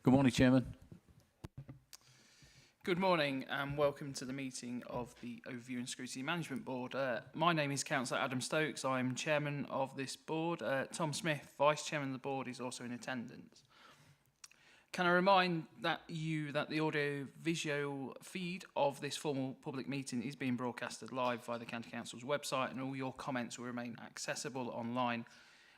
Good morning, Chairman. Good morning and welcome to the meeting of the Overview and Scrutiny Management Board. My name is Councillor Adam Stokes. I'm Chairman of this board. Tom Smith, Vice Chairman of the board, is also in attendance. Can I remind you that the audio-visual feed of this formal public meeting is being broadcasted live via the County Council's website, and all your comments will remain accessible online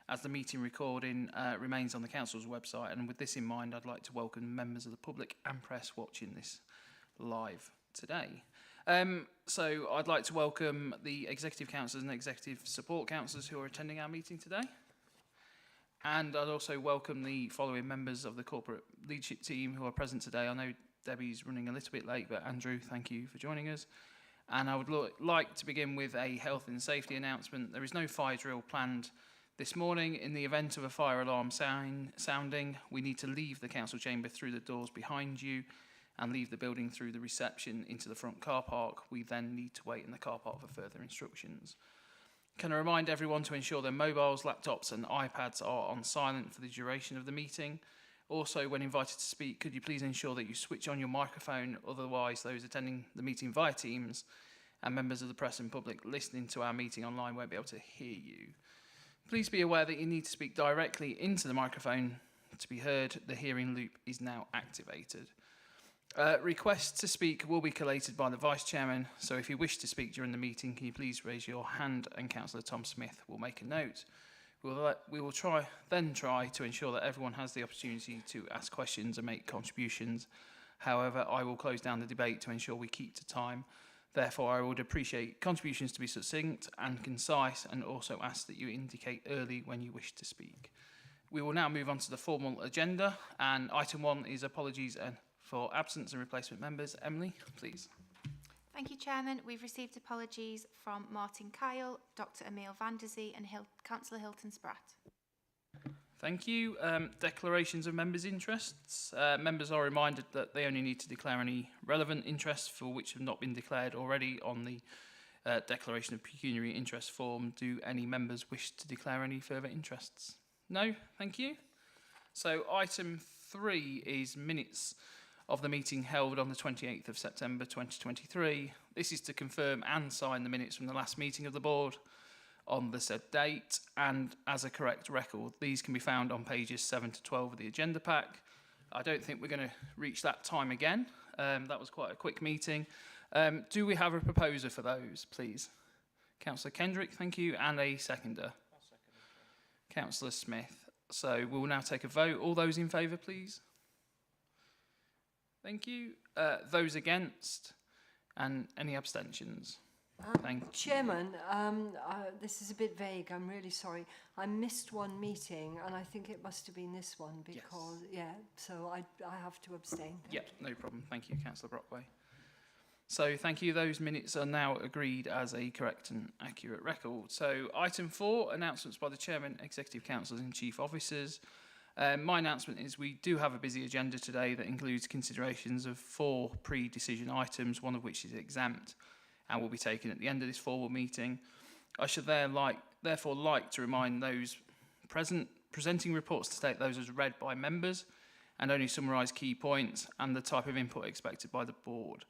as the meeting recording remains on the Council's website. And with this in mind, I'd like to welcome members of the public and press watching this live today. So I'd like to welcome the Executive Councillors and Executive Support Councillors who are attending our meeting today. And I'd also welcome the following members of the corporate leadership team who are present today. I know Debbie's running a little bit late, but Andrew, thank you for joining us. And I would like to begin with a health and safety announcement. There is no fire drill planned this morning. In the event of a fire alarm sounding, we need to leave the council chamber through the doors behind you and leave the building through the reception into the front car park. We then need to wait in the car park for further instructions. Can I remind everyone to ensure their mobiles, laptops and iPads are on silent for the duration of the meeting. Also, when invited to speak, could you please ensure that you switch on your microphone, otherwise those attending the meeting via Teams and members of the press and public listening to our meeting online won't be able to hear you. Please be aware that you need to speak directly into the microphone to be heard. The hearing loop is now activated. Requests to speak will be collated by the Vice Chairman, so if you wish to speak during the meeting, can you please raise your hand and Councillor Tom Smith will make a note. We will try to ensure that everyone has the opportunity to ask questions and make contributions. However, I will close down the debate to ensure we keep to time. Therefore, I would appreciate contributions to be succinct and concise, and also ask that you indicate early when you wish to speak. We will now move on to the formal agenda, and item 1 is apologies for absence and replacement members. Emily, please. Thank you, Chairman. We've received apologies from Martin Kyle, Dr Emile Vanderzee and Councillor Hilton Spratt. Thank you. Declarations of members' interests. Members are reminded that they only need to declare any relevant interests for which have not been declared already on the Declaration of Pecuniary Interest form. Do any members wish to declare any further interests? No? Thank you. So item 3 is minutes of the meeting held on the 28th of September 2023. This is to confirm and sign the minutes from the last meeting of the board on the said date and as a correct record. These can be found on pages 7 to 12 of the agenda pack. I don't think we're going to reach that time again. That was quite a quick meeting. Do we have a proposer for those, please? Councillor Kendrick, thank you, and a seconder. Councillor Smith. So we will now take a vote. All those in favour, please. Thank you. Those against and any abstentions? Thank you. Chairman, this is a bit vague, I'm really sorry. I missed one meeting and I think it must have been this one because, yes. Yeah, so I have to abstain. Yeah, no problem. Thank you, Councillor Brockway. So thank you. Those minutes are now agreed as a correct and accurate record. So item 4, announcements by the Chairman, Executive Councillors and Chief Officers. My announcement is we do have a busy agenda today that includes considerations of 4 pre-decision items, one of which is exempt and will be taken at the end of this formal meeting. I should therefore like to remind those presenting reports to take those as read by members and only summarise key points and the type of input expected by the board.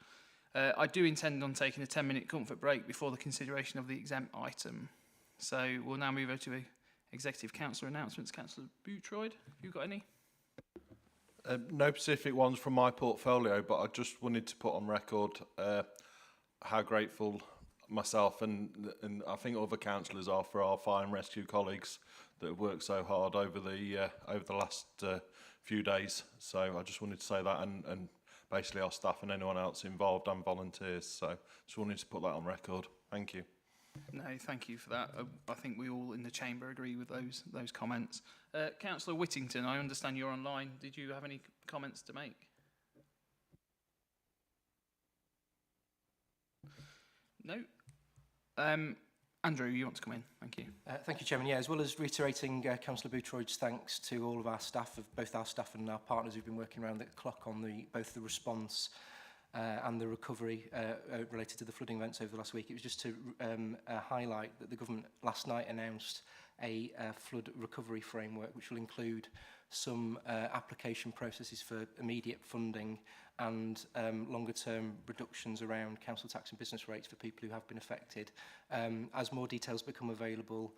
I do intend on taking a 10-minute comfort break before the consideration of the exempt item. So we'll now move over to Executive Councillor announcements. Councillor Bootroyd, have you got any? No specific ones from my portfolio, but I just wanted to put on record how grateful myself and I think other councillors are for our fire and rescue colleagues that have worked so hard over the last few days. So I just wanted to say that, and basically our staff and anyone else involved and volunteers. So just wanted to put that on record. Thank you. No, thank you for that. I think we all in the chamber agree with those comments. Councillor Whittington, I understand you're online. Did you have any comments to make? No. Andrew, you want to come in? Thank you. Thank you, Chairman. Yeah, as well as reiterating Councillor Bootroyd's thanks to all of our staff, both our staff and our partners who've been working around the clock on both the response and the recovery related to the flooding events over the last week. It was just to highlight that the government last night announced a flood recovery framework, which will include some application processes for immediate funding and longer-term reductions around council tax and business rates for people who have been affected. As more details become available,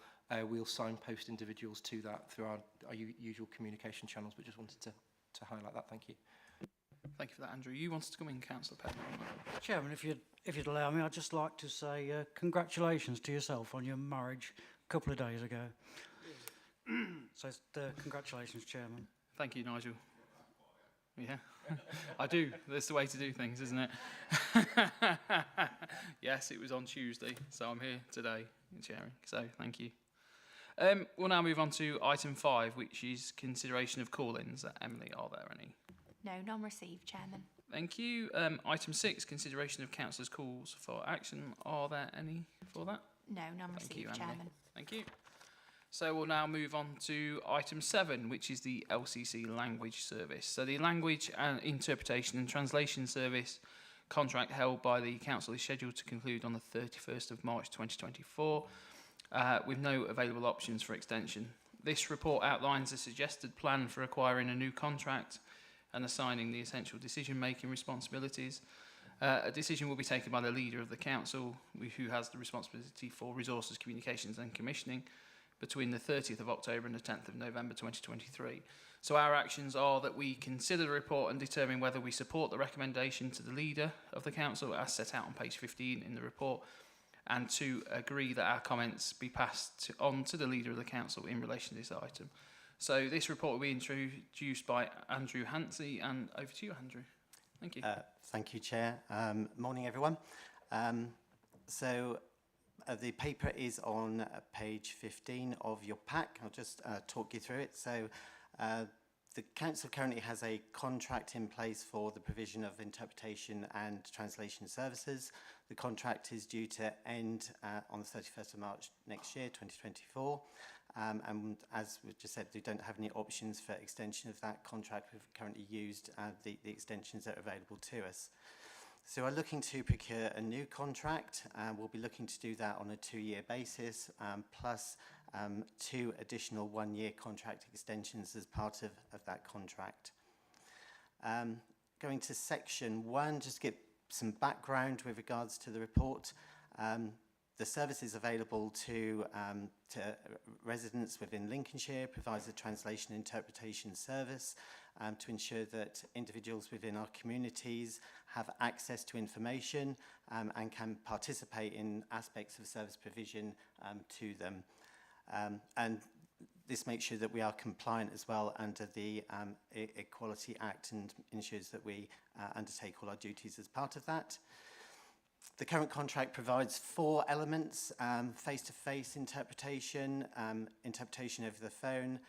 we'll signpost individuals to that through our usual communication channels, but just wanted to highlight that. Thank you. Thank you for that, Andrew. You wanted to come in, Councillor Pepper. Chairman, if you'd allow me, I'd just like to say congratulations to yourself on your marriage a couple of days ago. So congratulations, Chairman. Thank you, Nigel. Yeah, I do. That's the way to do things, isn't it? Yes, it was on Tuesday, so I'm here today chairing. So thank you. We'll now move on to item 5, which is consideration of call-ins. Emily, are there any? No, none received, Chairman. Thank you. Item 6, consideration of councillors' calls for action. Are there any for that? No, none Thank received, you, Emily. Chairman. Thank you. So we'll now move on to item 7, which is the LCC language service. So the language and interpretation and translation service contract held by the council is scheduled to conclude on the 31st of March 2024 with no available options for extension. This report outlines a suggested plan for acquiring a new contract and assigning the essential decision-making responsibilities. A decision will be taken by the leader of the council, who has the responsibility for resources, communications and commissioning, between the 30th of October and the 10th of November 2023. So our actions are that we consider the report and determine whether we support the recommendation to the leader of the council as set out on page 15 in the report, and to agree that our comments be passed on to the leader of the council in relation to this item. So this report will be introduced by Andrew Hansey, and over to you, Andrew. Thank you. Thank you, Chair. Morning, everyone. The paper is on page 15 of your pack. I'll just talk you through it. So the council currently has a contract in place for the provision of interpretation and translation services. The contract is due to end on the 31st of March next year, 2024. And as we just said, we don't have any options for extension of that contract. We've currently used the extensions that are available to us. So we're looking to procure a new contract. We'll be looking to do that on a 2-year basis, plus 2 additional 1-year contract extensions as part of that contract. Going to section 1, just to give some background with regards to the report. The service is available to residents within Lincolnshire, provides a translation interpretation service to ensure that individuals within our communities have access to information and can participate in aspects of service provision to them. And this makes sure that we are compliant as well under the Equality Act and ensures that we undertake all our duties as part of that. The current contract provides 4 elements: face-to-face interpretation, interpretation over the phone,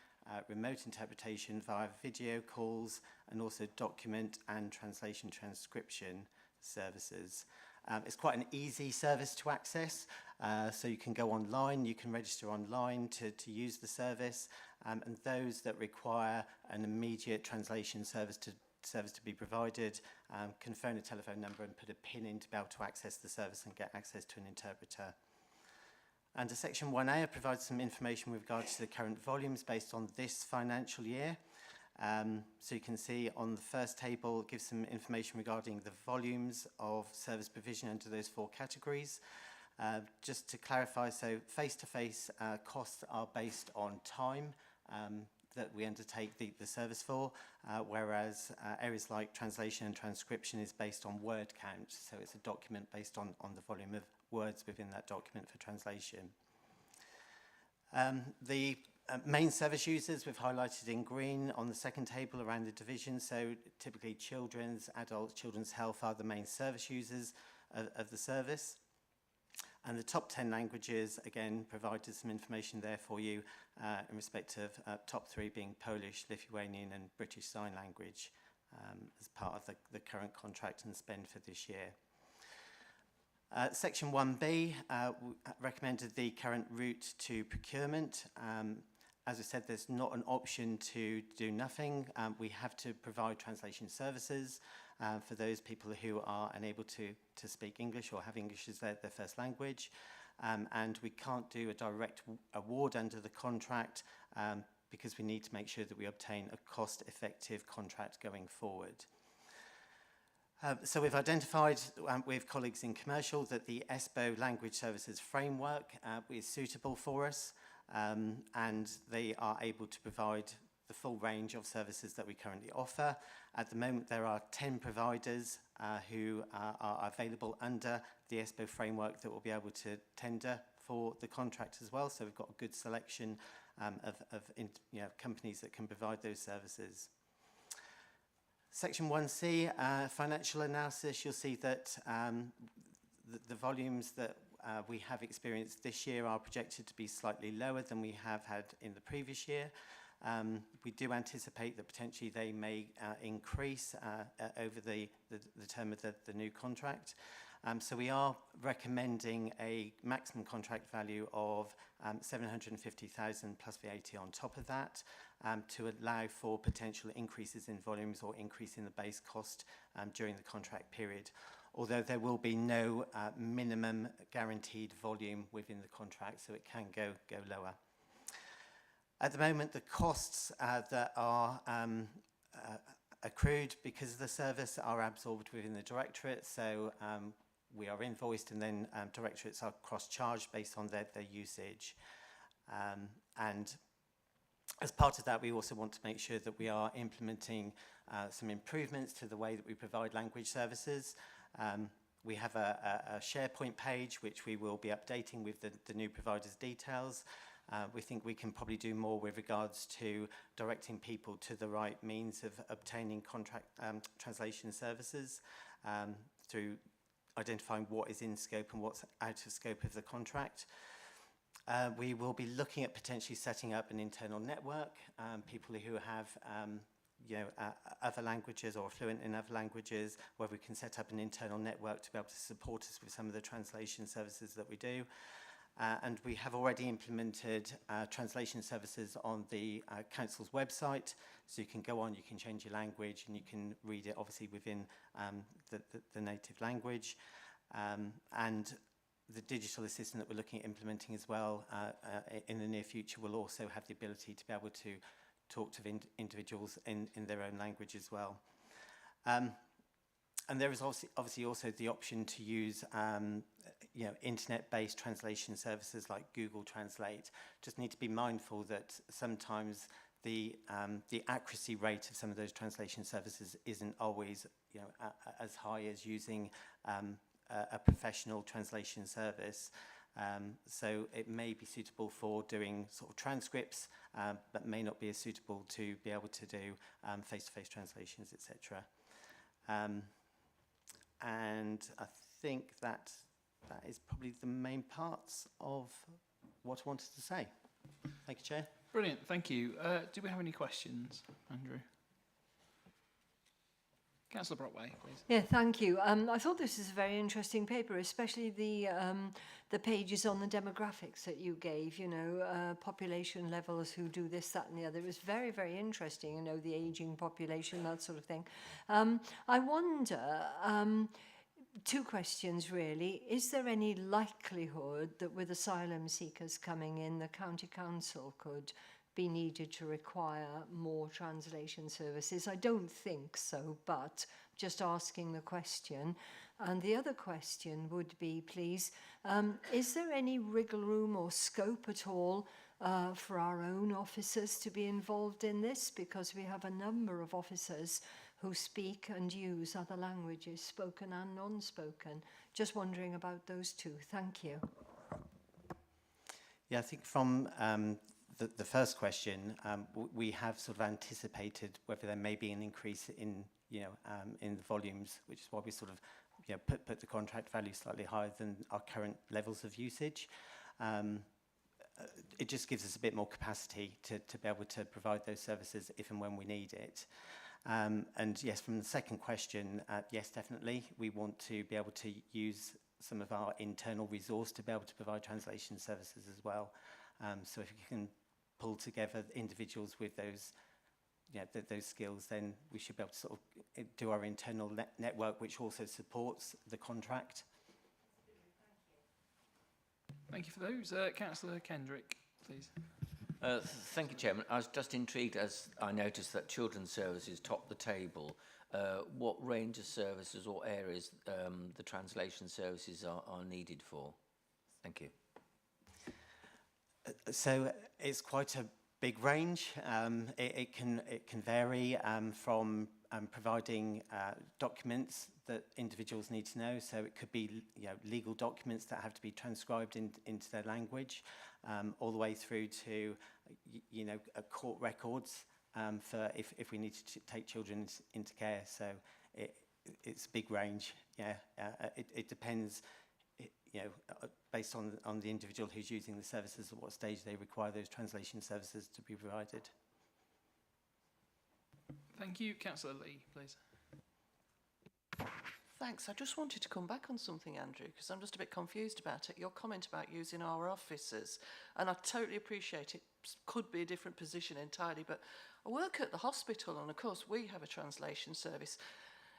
remote interpretation via video calls, and also document and translation transcription services. It's quite an easy service to access, so you can go online, you can register online to use the service, and those that require an immediate translation service to be provided can phone a telephone number and put a PIN in to be able to access the service and get access to an interpreter. Under section 1A, it provides some information with regards to the current volumes based on this financial year. So you can see on the first table, it gives some information regarding the volumes of service provision under those 4 categories. Just to clarify, so face-to-face costs are based on time that we undertake the service for, whereas areas like translation and transcription is based on word count. So it's a document based on the volume of words within that document for translation. The main service users we've highlighted in green on the second table around the division. So typically children's, adults, children's health are the main service users of the service. And the top 10 languages, again, provided some information there for you in respect of top 3 being Polish, Lithuanian and British Sign Language as part of the current contract and spend for this year. Section 1B recommended the current route to procurement. As I said, there's not an option to do nothing. We have to provide translation services for those people who are unable to speak English or have English as their first language. and we can't do a direct award under the contract because we need to make sure that we obtain a cost-effective contract going forward. So we've identified with colleagues in commercial that the ESBO language services framework is suitable for us, and they are able to provide the full range of services that we currently offer. At the moment, there are 10 providers who are available under the ESBO framework that will be able to tender for the contract as well. So we've got a good selection of companies that can provide those services. Section 1C, financial analysis, you'll see that the volumes that we have experienced this year are projected to be slightly lower than we have had in the previous year. We do anticipate that potentially they may increase over the term of the new contract. So we are recommending a maximum contract value of 750,000 plus VAT on top of that, to allow for potential increases in volumes or increase in the base cost during the contract period. Although there will be no minimum guaranteed volume within the contract, so it can go lower. At the moment, the costs that are accrued because of the service are absorbed within the directorate, so we are invoiced and then directorates are cross-charged based on their usage. And as part of that, we also want to make sure that we are implementing some improvements to the way that we provide language services. We have a SharePoint page which we will be updating with the new provider's details. We think we can probably do more with regards to directing people to the right means of obtaining contract translation services through identifying what is in scope and what's out of scope of the contract. We will be looking at potentially setting up an internal network, people who have other languages or fluent in other languages, where we can set up an internal network to be able to support us with some of the translation services that we do. And we have already implemented translation services on the council's website, so you can go on, you can change your language, and you can read it obviously within the native language. And the digital assistant that we're looking at implementing as well in the near future will also have the ability to be able to talk to individuals in their own language as well. And there is obviously also the option to use internet-based translation services like Google Translate. Just need to be mindful that sometimes the accuracy rate of some of those translation services isn't always as high as using a professional translation service. So it may be suitable for doing sort of transcripts, but may not be as suitable to be able to do face-to-face translations, etc. And I think that is probably the main parts of what I wanted to say. Thank you, Chair. Brilliant, thank you. Do we have any questions, Andrew? Councillor Brockway, please. Yeah, thank you. I thought this is a very interesting paper, especially the pages on the demographics that you gave, population levels who do this, that and the other. It was very, very interesting, the ageing population, that sort of thing. I wonder, two questions really. Is there any likelihood that with asylum seekers coming in, the county council could be needed to require more translation services? I don't think so, but just asking the question. And the other question would be, please, is there any wriggle room or scope at all for our own officers to be involved in this? Because we have a number of officers who speak and use other languages, spoken and non-spoken. Just wondering about those two. Thank you. Yeah, I think from the first question, we have sort of anticipated whether there may be an increase in the volumes, which is why we sort of put the contract value slightly higher than our current levels of usage. It just gives us a bit more capacity to be able to provide those services if and when we need it. And yes, from the second question, yes, definitely, we want to be able to use some of our internal resource to be able to provide translation services as well. So if you can pull together individuals with those skills, then we should be able to sort of do our internal network, which also supports the contract. Thank you for those. Councillor Kendrick, please. Thank you, Chairman. I was just intrigued as I noticed that children's services top the table. What range of services or areas the translation services are needed for? Thank you. So it's quite a big range. It can vary from providing documents that individuals need to know. So it could be legal documents that have to be transcribed into their language, all the way through to court records for if we need to take children into care. So it's a big range. Yeah, it depends. Based on the individual who's using the services, at what stage they require those translation services to be provided. Thank you. Councillor Lee, please. Thanks. I just wanted to come back on something, Andrew, because I'm just a bit confused about it. Your comment about using our officers, and I totally appreciate it, could be a different position entirely, but I work at the hospital, and of course we have a translation service.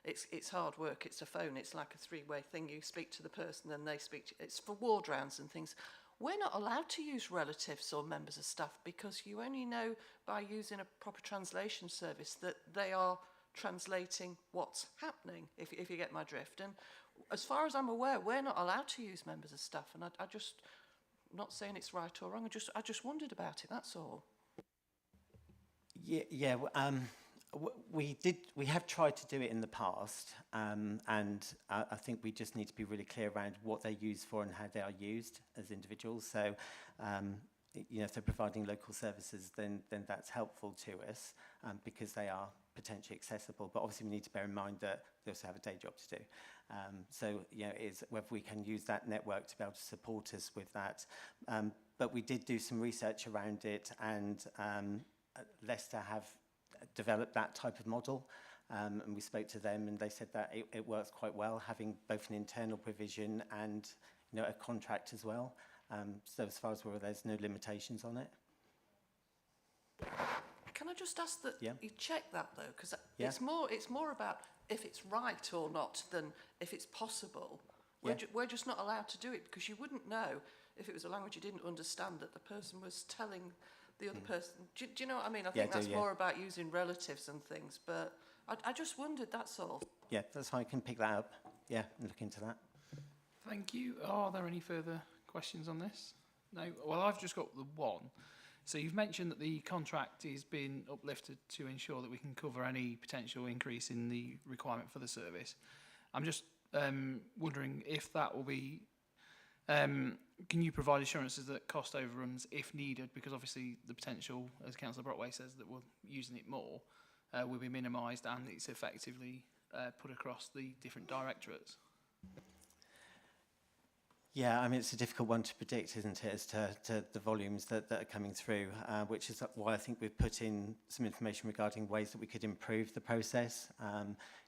It's hard work, it's a phone, it's like a three-way thing. You speak to the person and they speak to you. It's for ward rounds and things. We're not allowed to use relatives or members of staff because you only know by using a proper translation service that they are translating what's happening, if you get my drift. And as far as I'm aware, we're not allowed to use members of staff, and I just, I'm not saying it's right or wrong, I just wondered about it, that's all. Yeah. We have tried to do it in the past, and I think we just need to be really clear around what they're used for and how they are used as individuals. So, if they're providing local services, then that's helpful to us because they are potentially accessible. But obviously, we need to bear in mind that they also have a day job to do. Is whether we can use that network to be able to support us with that. But we did do some research around it, and Leicester have developed that type of model, and we spoke to them and they said that it works quite well, having both an internal provision and a contract as well. So as far as we're aware, there's no limitations on it. Can I just ask that you check that though, because Yeah. it's more about if it's right or not than if it's possible. We're just not allowed to do it because you wouldn't know if it was a language you didn't understand that the person was telling the other person. Do you know what I mean? I think that's more about using relatives and things, but I just wondered, that's all. Yeah, that's how I can pick that up. Yeah, and look into that. Thank you. Are there any further questions on this? No? Well, I've just got the one. So you've mentioned that the contract is being uplifted to ensure that we can cover any potential increase in the requirement for the service. I'm just wondering if that will be... can you provide assurances that cost overruns, if needed, because obviously the potential, as Councillor Brockway says, that we're using it more, will be minimised and it's effectively put across the different directorates? Yeah, I mean, it's a difficult one to predict, isn't it, as to the volumes that are coming through, which is why I think we've put in some information regarding ways that we could improve the process.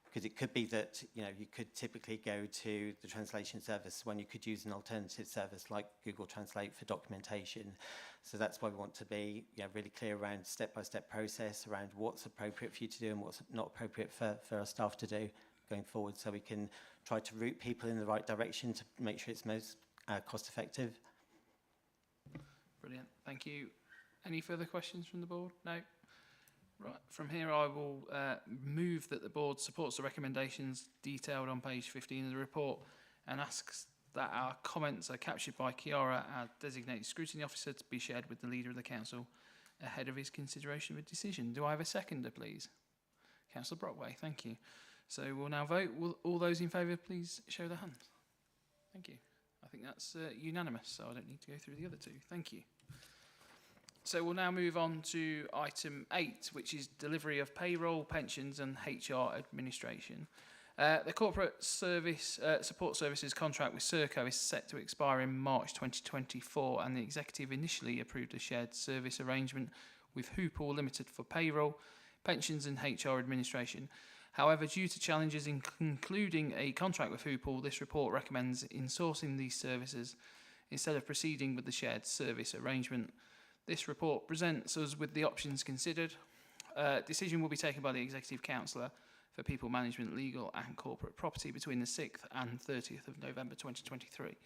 Because it could be that, you could typically go to the translation service when you could use an alternative service like Google Translate for documentation. So that's why we want to be really clear around step-by-step process, around what's appropriate for you to do and what's not appropriate for our staff to do going forward, so we can try to route people in the right direction to make sure it's most cost-effective. Brilliant. Thank you. Any further questions from the board? No? Right, from here I will move that the board supports the recommendations detailed on page 15 of the report and asks that our comments are captured by Kiara, our designated scrutiny officer, to be shared with the leader of the council ahead of his consideration of a decision. Do I have a seconder, please? Councillor Brockway, thank you. So we'll now vote. Will all those in favour please show their hands? Thank you. I think that's unanimous, so I don't need to go through the other two. Thank you. So we'll now move on to item 8, which is delivery of payroll, pensions and HR administration. The corporate service support services contract with Serco is set to expire in March 2024, and the executive initially approved a shared service arrangement with Hoople Limited for payroll, pensions and HR administration. However, due to challenges in concluding a contract with Hoople, this report recommends insourcing these services instead of proceeding with the shared service arrangement. This report presents us with the options considered. Decision will be taken by the Executive Councillor for People Management, Legal and Corporate Property between the 6th and 30th of November 2023.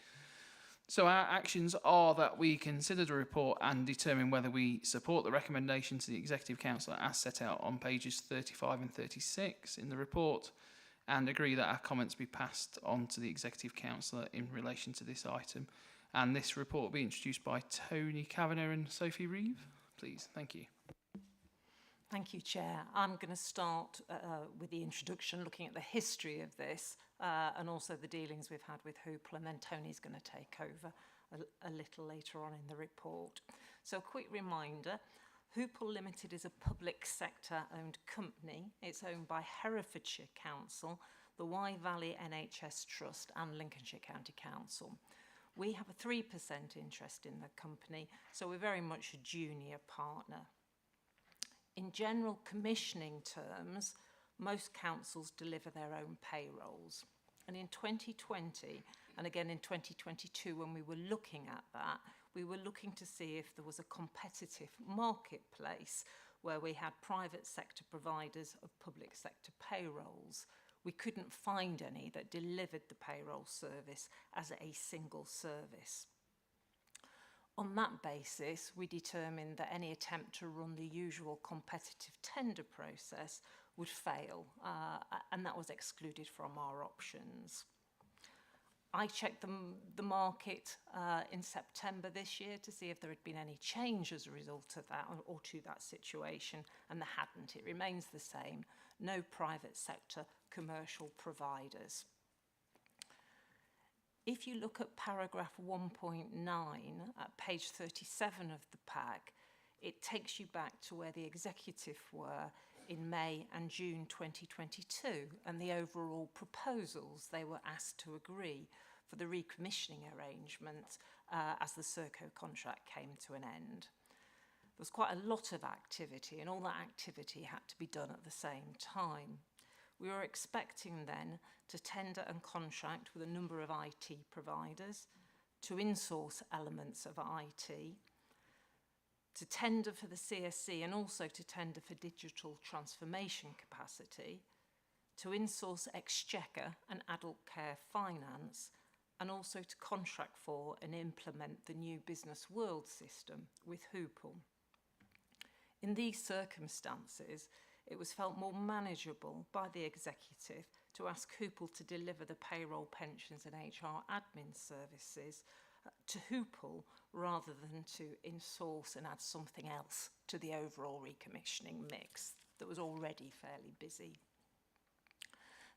So our actions are that we consider the report and determine whether we support the recommendation to the Executive Council as set out on pages 35 and 36 in the report, and agree that our comments be passed on to the Executive Council in relation to this item. And this report will be introduced by Tony Kavanagh and Sophie Reeve. Please, thank you. Thank you, Chair. I'm going to start with the introduction, looking at the history of this and also the dealings we've had with Hoople, and then Tony's going to take over a little later on in the report. So a quick reminder, Hoople Limited is a public sector owned company. It's owned by Herefordshire Council, the Wye Valley NHS Trust and Lincolnshire County Council. We have a 3% interest in the company, so we're very much a junior partner. In general commissioning terms, most councils deliver their own payrolls. And in 2020, and again in 2022 when we were looking at that, we were looking to see if there was a competitive marketplace where we had private sector providers of public sector payrolls. We couldn't find any that delivered the payroll service as a single service. On that basis, we determined that any attempt to run the usual competitive tender process would fail, and that was excluded from our options. I checked the market in September this year to see if there had been any change as a result of that or to that situation, and there hadn't. It remains the same. No private sector commercial providers. If you look at paragraph 1.9 at page 37 of the pack, it takes you back to where the executive were in May and June 2022 and the overall proposals they were asked to agree for the recommissioning arrangement as the Serco contract came to an end. There was quite a lot of activity, and all that activity had to be done at the same time. We were expecting then to tender and contract with a number of IT providers, to insource elements of IT, to tender for the CSC and also to tender for digital transformation capacity, to insource exchequer and adult care finance, and also to contract for and implement the new business world system with Hoople. In these circumstances, it was felt more manageable by the executive to ask Hoople to deliver the payroll, pensions and HR admin services to Hoople rather than to insource and add something else to the overall recommissioning mix that was already fairly busy.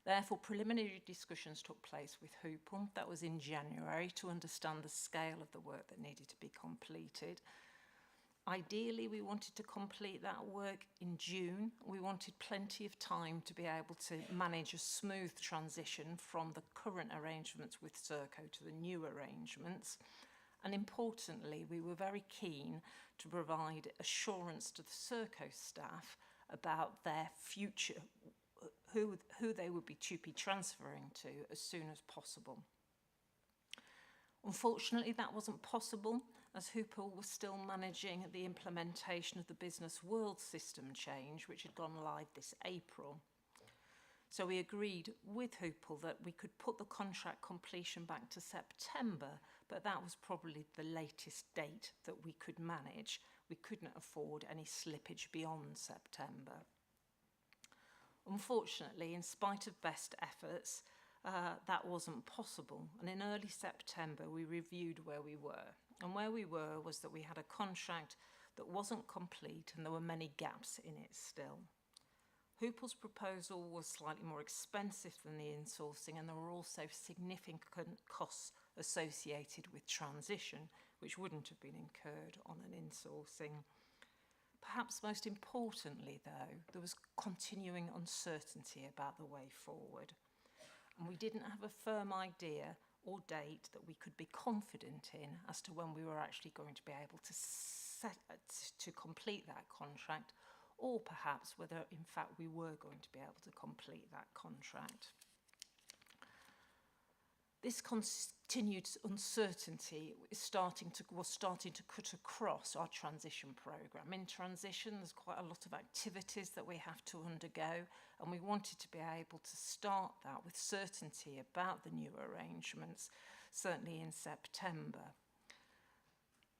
Therefore, preliminary discussions took place with Hoople. That was in January to understand the scale of the work that needed to be completed. Ideally, we wanted to complete that work in June. We wanted plenty of time to be able to manage a smooth transition from the current arrangements with Serco to the new arrangements. And importantly, we were very keen to provide assurance to the Serco staff about their future, who they would be to be transferring to as soon as possible. Unfortunately, that wasn't possible, as Hoople was still managing the implementation of the business world system change, which had gone live this April. So we agreed with Hoople that we could put the contract completion back to September, but that was probably the latest date that we could manage. We couldn't afford any slippage beyond September. Unfortunately, in spite of best efforts, that wasn't possible. And in early September, we reviewed where we were. And where we were was that we had a contract that wasn't complete and there were many gaps in it still. Hoople's proposal was slightly more expensive than the insourcing, and there were also significant costs associated with transition, which wouldn't have been incurred on an insourcing. Perhaps most importantly, though, there was continuing uncertainty about the way forward. And we didn't have a firm idea or date that we could be confident in as to when we were actually going to be able to complete that contract, or perhaps whether in fact we were going to be able to complete that contract. This continued uncertainty was starting to cut across our transition programme. In transition, there's quite a lot of activities that we have to undergo, and we wanted to be able to start that with certainty about the new arrangements certainly in September.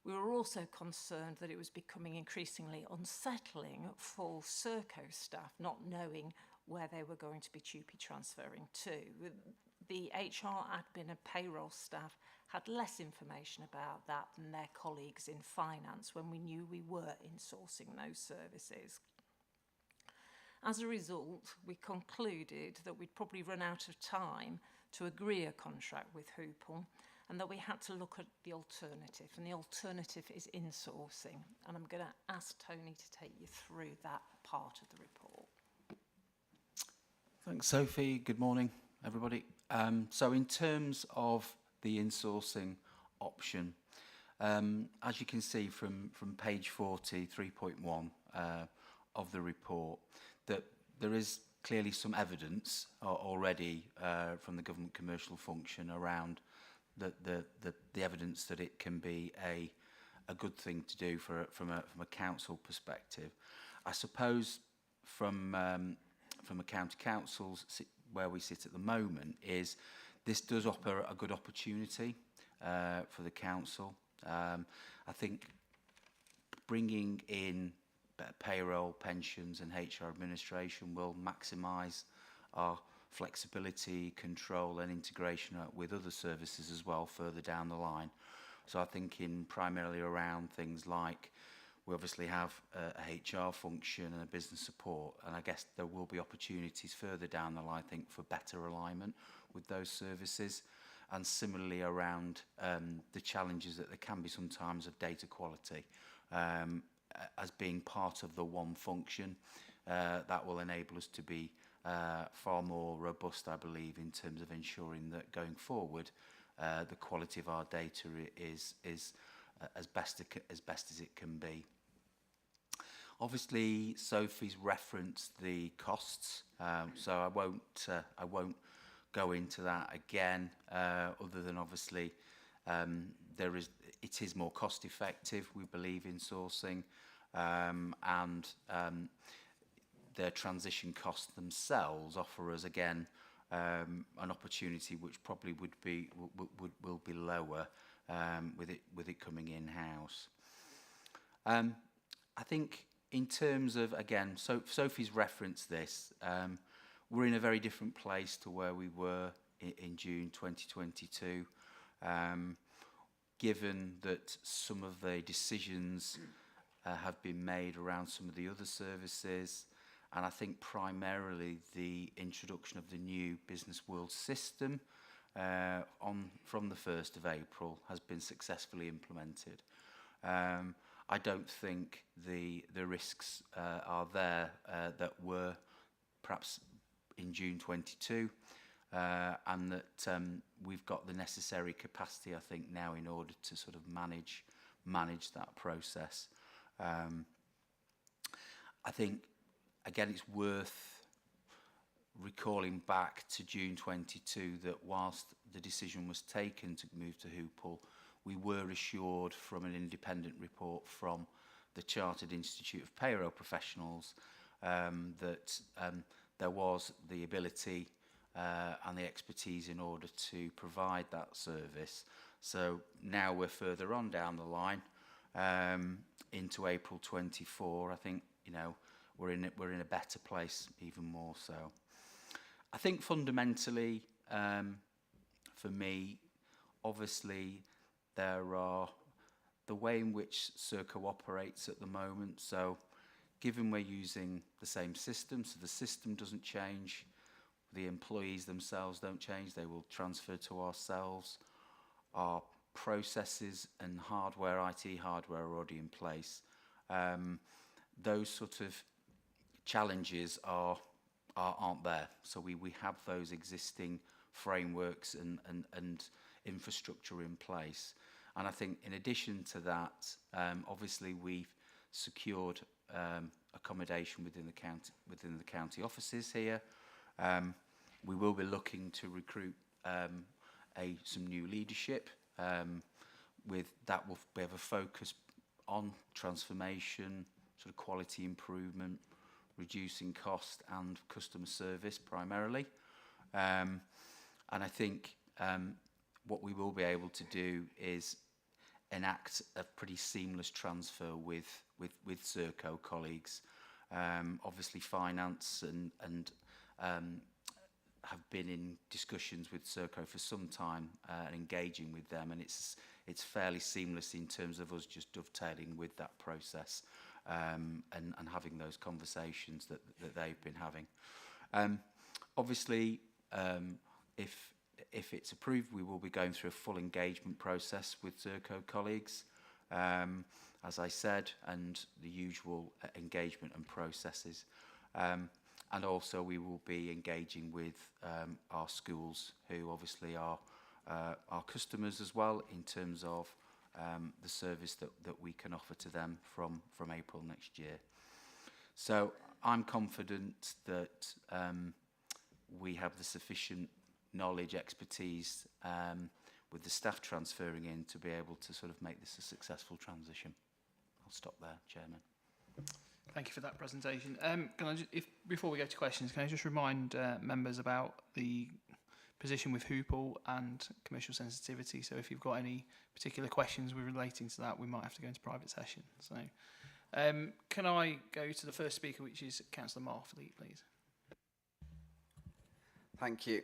We were also concerned that it was becoming increasingly unsettling for Serco staff not knowing where they were going to be TUPE transferring to. The HR, admin and payroll staff had less information about that than their colleagues in finance when we knew we were insourcing those services. As a result, we concluded that we'd probably run out of time to agree a contract with Hoople and that we had to look at the alternative, and the alternative is insourcing. And I'm going to ask Tony to take you through that part of the report. Thanks, Sophie. Good morning, everybody. So in terms of the insourcing option, as you can see from page 40, 3.1 of the report, that there is clearly some evidence already from the government commercial function around the evidence that it can be a good thing to do from a council perspective. I suppose from a county council's where we sit at the moment is this does offer a good opportunity for the council. I think bringing in payroll, pensions and HR administration will maximise our flexibility, control and integration with other services as well further down the line. So I think in primarily around things like we obviously have a HR function and a business support, and I guess there will be opportunities further down the line, I think, for better alignment with those services, and similarly around the challenges that there can be sometimes of data quality as being part of the one function. That will enable us to be far more robust, I believe, in terms of ensuring that going forward the quality of our data is as best as it can be. Obviously, Sophie's referenced the costs, so I won't go into that again. Other than obviously, it is more cost effective. We believe in sourcing, and their transition costs themselves offer us again an opportunity which probably will be lower with it coming in house. I think in terms of, again, Sophie's referenced this, we're in a very different place to where we were in June 2022, given that some of the decisions have been made around some of the other services, and I think primarily the introduction of the new Business World system from the 1st of April has been successfully implemented. I don't think the risks are there that were perhaps in June 22, and that we've got the necessary capacity, I think, now in order to sort of manage that process. I think, again, it's worth recalling back to June 22 that whilst the decision was taken to move to Hoople, we were assured from an independent report from the Chartered Institute of Payroll Professionals that there was the ability and the expertise in order to provide that service. So now we're further on down the line into April 24. I think, you know, we're in a better place, even more so. I think fundamentally, for me, obviously, there are the way in which Serco operates at the moment. So given we're using the same system, so the system doesn't change, the employees themselves don't change, they will transfer to ourselves. Our processes and hardware, IT hardware are already in place. Those sort of challenges aren't there. So we have those existing frameworks and infrastructure in place. And I think in addition to that, obviously we've secured accommodation within the county offices here. We will be looking to recruit some new leadership. With that, we have a focus on transformation, sort of quality improvement, reducing cost and customer service primarily. And I think what we will be able to do is enact a pretty seamless transfer with Serco colleagues. Obviously, finance and have been in discussions with Serco for some time and engaging with them, and it's fairly seamless in terms of us just dovetailing with that process and having those conversations that they've been having. Obviously, if it's approved, we will be going through a full engagement process with Serco colleagues, as I said, and the usual engagement and processes. And also we will be engaging with our schools, who obviously are our customers as well, in terms of the service that we can offer to them from April next year. So I'm confident that we have the sufficient knowledge, expertise, with the staff transferring in to be able to sort of make this a successful transition. I'll stop there, Chairman. Thank you for that presentation. Can I just, before we go to questions, can I just remind members about the position with Hoople and commercial sensitivity? So if you've got any particular questions relating to that, we might have to go into private session. So can I go to the first speaker, which is Councillor Marfleet, please? Thank you.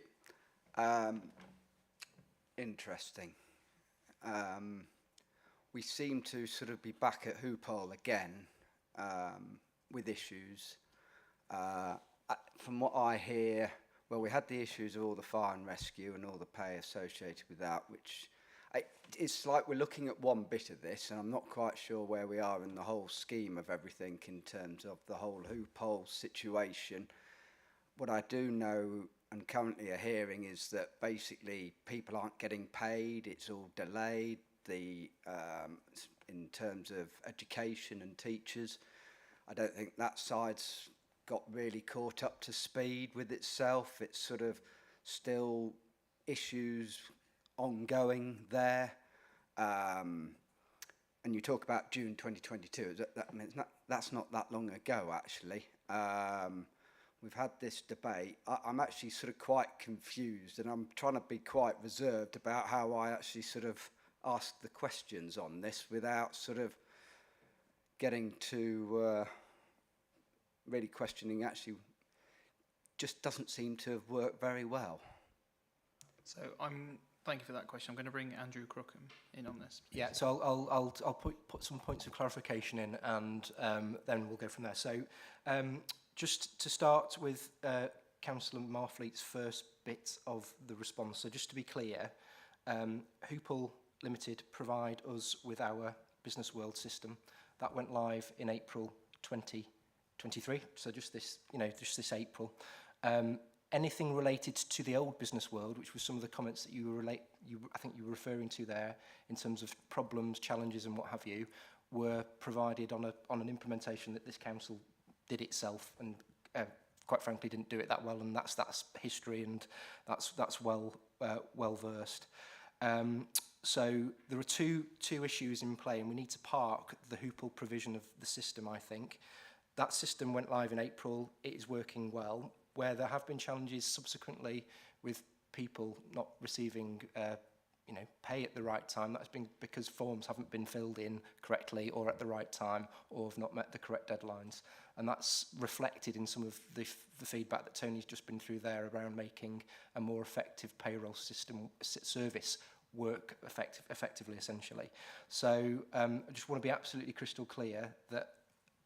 Interesting. We seem to sort of be back at Hoople again with issues. From what I hear, well, we had the issues of all the fire and rescue and all the pay associated with that, which it's like we're looking at one bit of this, and I'm not quite sure where we are in the whole scheme of everything in terms of the whole Hoople situation. What I do know and currently are hearing is that basically people aren't getting paid, it's all delayed, in terms of education and teachers. I don't think that side's got really caught up to speed with itself. It's sort of still issues ongoing there. And you talk about June 2022, that's not that long ago, actually. We've had this debate. I'm actually sort of quite confused, and I'm trying to be quite reserved about how I actually sort of ask the questions on this without sort of getting to really questioning. Actually just doesn't seem to have worked very well. So thank you for that question. I'm going to bring Andrew Crookham in on this. Yeah, so I'll put some points of clarification in, and then we'll go from there. So just to start with Councillor Marfleet's first bit of the response. So just to be clear, Hoople Limited provide us with our Business World system. That went live in April 2023, so just this April. Anything related to the old Business World, which was some of the comments that I think you were referring to there, in terms of problems, challenges, and what have you, were provided on an implementation that this council did itself, and quite frankly didn't do it that well, and that's history, and that's well versed. So there are two issues in play, and we need to park the Hoople provision of the system, I think. That system went live in April. It is working well. Where there have been challenges subsequently with people not receiving pay at the right time, that's been because forms haven't been filled in correctly or at the right time, or have not met the correct deadlines. And that's reflected in some of the feedback that Tony's just been through there around making a more effective payroll system service work effectively, essentially. So I just want to be absolutely crystal clear that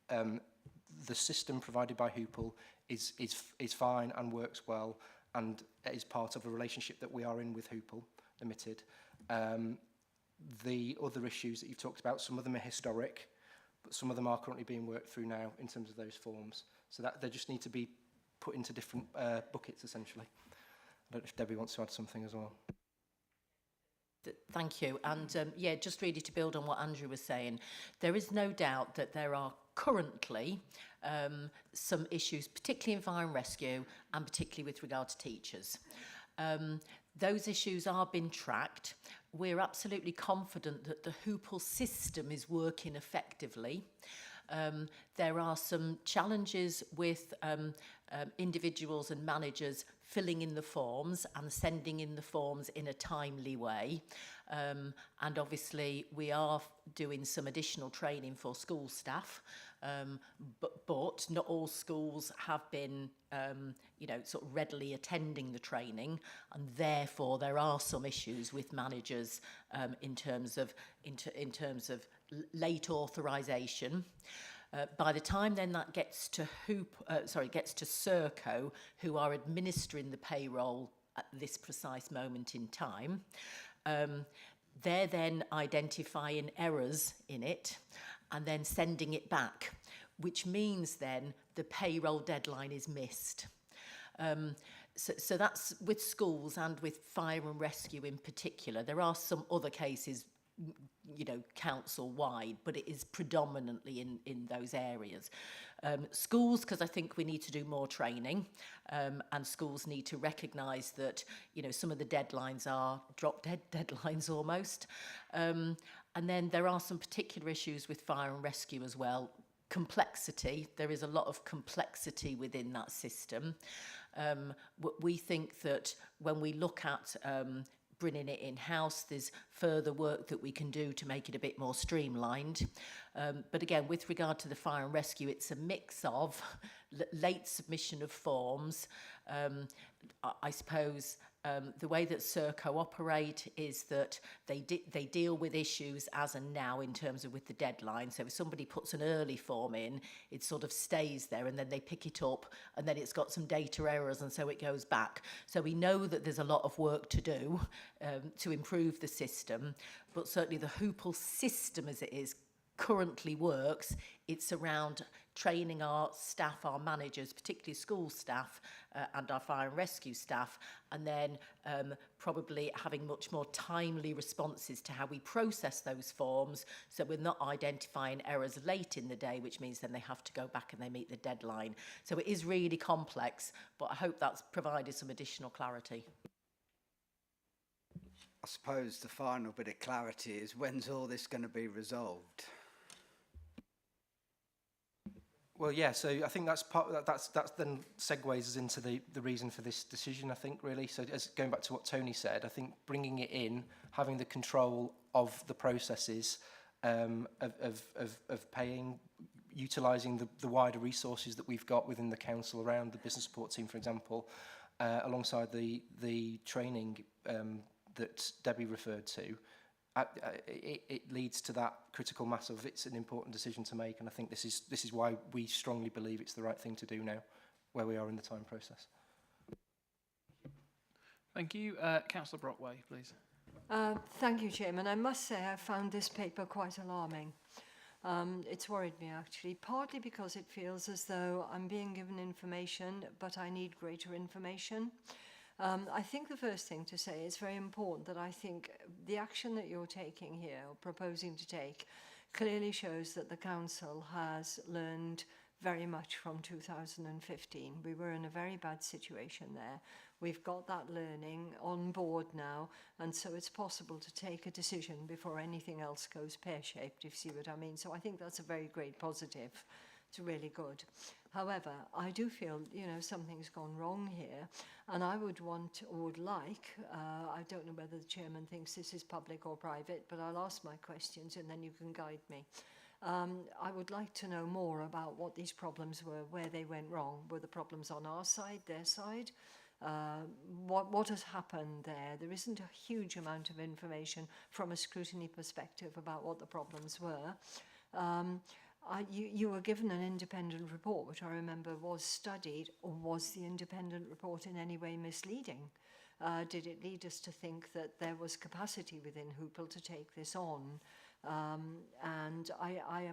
the system provided by Hoople is fine and works well, and is part of a relationship that we are in with Hoople Limited. The other issues that you've talked about, some of them are historic, but some of them are currently being worked through now in terms of those forms. So that they just need to be put into different buckets, essentially. I don't know if Debbie wants to add something as well. Thank you. And yeah, just really to build on what Andrew was saying, there is no doubt that there are currently some issues, particularly in fire and rescue, and particularly with regard to teachers. Those issues are being tracked. We're absolutely confident that the Hoople system is working effectively. There are some challenges with individuals and managers filling in the forms and sending in the forms in a timely way. And obviously we are doing some additional training for school staff, but not all schools have been sort of readily attending the training, and therefore there are some issues with managers in terms of late authorisation. By the time then that gets to Serco, who are administering the payroll at this precise moment in time, they're then identifying errors in it and then sending it back, which means then the payroll deadline is missed. So that's with schools and with fire and rescue in particular. There are some other cases, council-wide, but it is predominantly in those areas. Schools, because I think we need to do more training, and schools need to recognise that, some of the deadlines are drop-dead deadlines almost. And then there are some particular issues with fire and rescue as well. Complexity, there is a lot of complexity within that system. We think that when we look at bringing it in-house, there's further work that we can do to make it a bit more streamlined. But again, with regard to the fire and rescue, it's a mix of late submission of forms. I suppose the way that Serco operate is that they deal with issues as and now in terms of with the deadline. So if somebody puts an early form in, it sort of stays there, and then they pick it up, and then it's got some data errors, and so it goes back. So we know that there's a lot of work to do to improve the system, but certainly the Hoople system as it is currently works. It's around training our staff, our managers, particularly school staff and our fire and rescue staff, and then probably having much more timely responses to how we process those forms, so we're not identifying errors late in the day, which means then they have to go back and they meet the deadline. So it is really complex, but I hope that's provided some additional clarity. I suppose the final bit of clarity is, when's all this going to be resolved? Well, yeah, so I think that's then segues us into the reason for this decision, I think, really. So as going back to what Tony said, I think bringing it in, having the control of the processes of paying, utilising the wider resources that we've got within the council around the business support team, for example, alongside the training that Debbie referred to, it leads to that critical mass of it's an important decision to make, and I think this is why we strongly believe it's the right thing to do now, where we are in the time process. Thank you. Councillor Brockway, please. Thank you, Chairman. I must say I found this paper quite alarming. It's worried me, actually, partly because it feels as though I'm being given information, but I need greater information. I think the first thing to say is very important that I think the action that you're taking here, or proposing to take, clearly shows that the council has learned very much from 2015. We were in a very bad situation there. We've got that learning on board now, and so it's possible to take a decision before anything else goes pear-shaped, if you see what I mean. So I think that's a very great positive. It's really good. However, I do feel, something's gone wrong here, and I would like, I don't know whether the chairman thinks this is public or private, but I'll ask my questions and then you can guide me. I would like to know more about what these problems were, where they went wrong. Were the problems on our side, their side? What has happened there? There isn't a huge amount of information from a scrutiny perspective about what the problems were. You were given an independent report, which I remember was studied. Or was the independent report in any way misleading? Did it lead us to think that there was capacity within Hoople to take this on? And I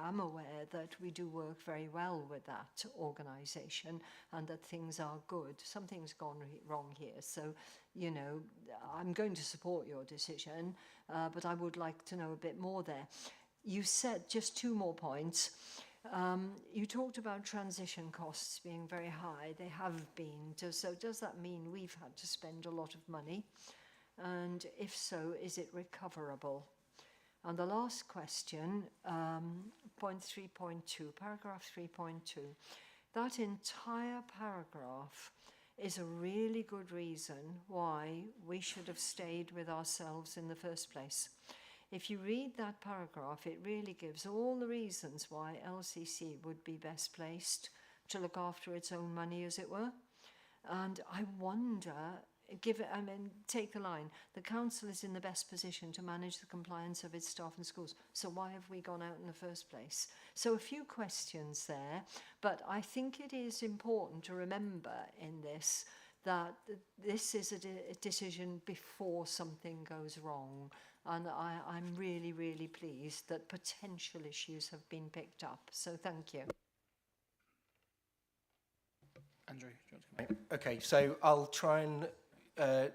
am aware that we do work very well with that organisation and that things are good. Something's gone wrong here. So, I'm going to support your decision, but I would like to know a bit more there. You said, just two more points, you talked about transition costs being very high. They have been. So does that mean we've had to spend a lot of money? And if so, is it recoverable? And the last question, point 3.2, paragraph 3.2, that entire paragraph is a really good reason why we should have stayed with ourselves in the first place. If you read that paragraph, it really gives all the reasons why LCC would be best placed to look after its own money, as it were. And I wonder, take the line, the council is in the best position to manage the compliance of its staff and schools. So why have we gone out in the first place? So a few questions there, but I think it is important to remember in this that this is a decision before something goes wrong. And I'm really, really pleased that potential issues have been picked up. So thank you. Andrew, do you want to come in? Okay, so I'll try and I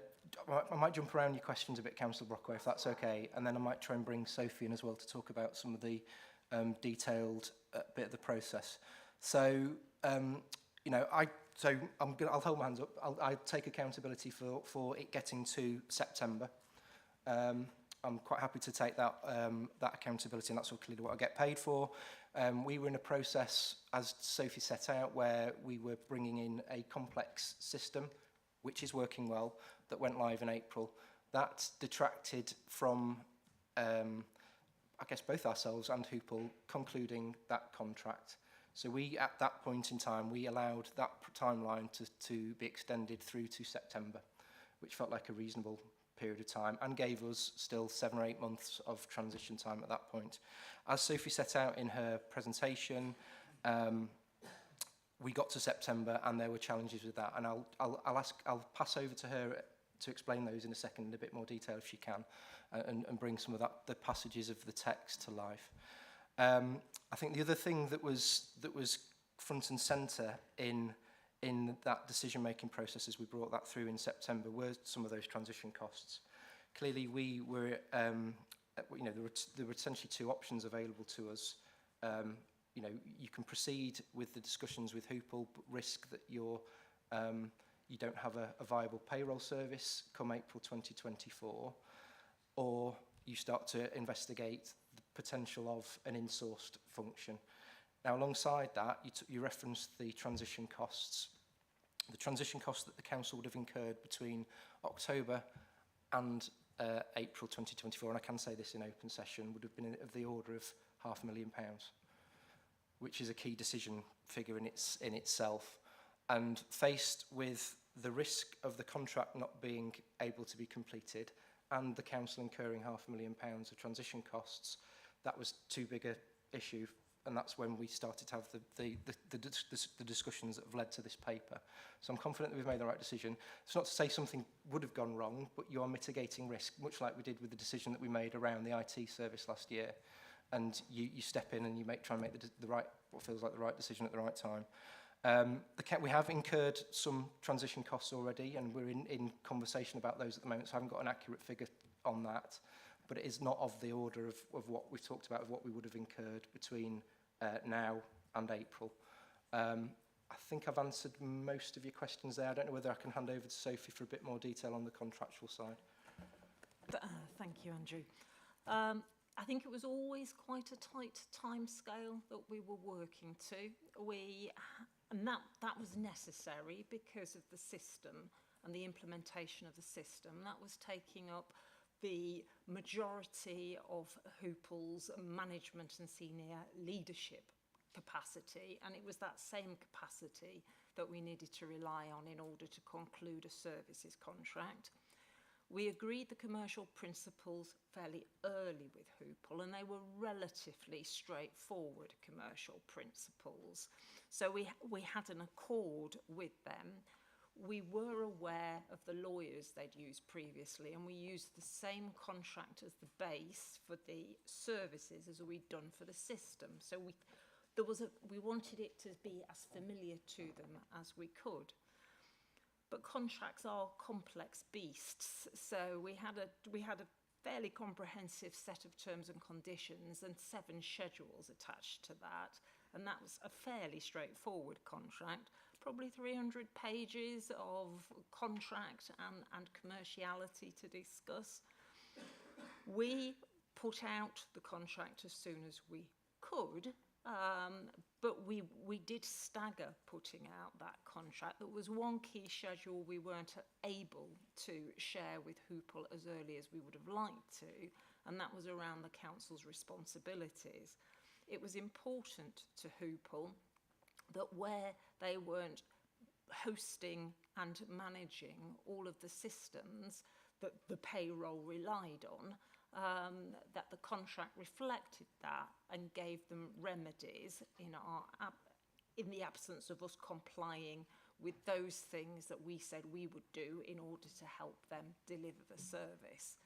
might jump around your questions a bit, Councillor Brockway, if that's okay, and then I might try and bring Sophie in as well to talk about some of the detailed bit of the process. So, you know, I'll hold my hands up. I'll take accountability for it getting to September. I'm quite happy to take that accountability, and that's clearly what I get paid for. We were in a process, as Sophie set out, where we were bringing in a complex system, which is working well, that went live in April. That detracted from, I guess, both ourselves and Hoople concluding that contract. So we, at that point in time, we allowed that timeline to be extended through to September, which felt like a reasonable period of time and gave us still 7 or 8 months of transition time at that point. As Sophie set out in her presentation, we got to September and there were challenges with that, and I'll pass over to her to explain those in a second in a bit more detail if she can, and bring some of the passages of the text to life. I think the other thing that was front and centre in that decision-making process as we brought that through in September were some of those transition costs. Clearly, we were, you know, there were essentially 2 options available to us. You know, you can proceed with the discussions with Hoople, but risk that you don't have a viable payroll service come April 2024, or you start to investigate the potential of an in-sourced function. Now, alongside that, you referenced the transition costs. The transition costs that the council would have incurred between October and April 2024, and I can say this in open session, would have been of the order of £500,000, which is a key decision figure in itself. And faced with the risk of the contract not being able to be completed and the council incurring £500,000 of transition costs, that was too big an issue. And that's when we started to have the discussions that have led to this paper. So I'm confident that we've made the right decision. It's not to say something would have gone wrong, but you are mitigating risk, much like we did with the decision that we made around the IT service last year. And you step in and you try and make the right, what feels like the right decision at the right time. We have incurred some transition costs already, and we're in conversation about those at the moment, so I haven't got an accurate figure on that. But it is not of the order of what we've talked about, of what we would have incurred between now and April. I think I've answered most of your questions there. I don't know whether I can hand over to Sophie for a bit more detail on the contractual side. Thank you, Andrew. I think it was always quite a tight time scale that we were working to. And that was necessary because of the system and the implementation of the system. That was taking up the majority of Hoople's management and senior leadership capacity, and it was that same capacity that we needed to rely on in order to conclude a services contract. We agreed the commercial principles fairly early with Hoople, and they were relatively straightforward commercial principles. So we had an accord with them. We were aware of the lawyers they'd used previously, and we used the same contract as the base for the services as we'd done for the system. So we wanted it to be as familiar to them as we could. But contracts are complex beasts, so we had a fairly comprehensive set of terms and conditions and 7 schedules attached to that, and that was a fairly straightforward contract. Probably 300 pages of contract and commerciality to discuss. We put out the contract as soon as we could, but we did stagger putting out that contract. There was one key schedule we weren't able to share with Hoople as early as we would have liked to, and that was around the council's responsibilities. It was important to Hoople that where they weren't hosting and managing all of the systems that the payroll relied on, that the contract reflected that and gave them remedies in the absence of us complying with those things that we said we would do in order to help them deliver the service.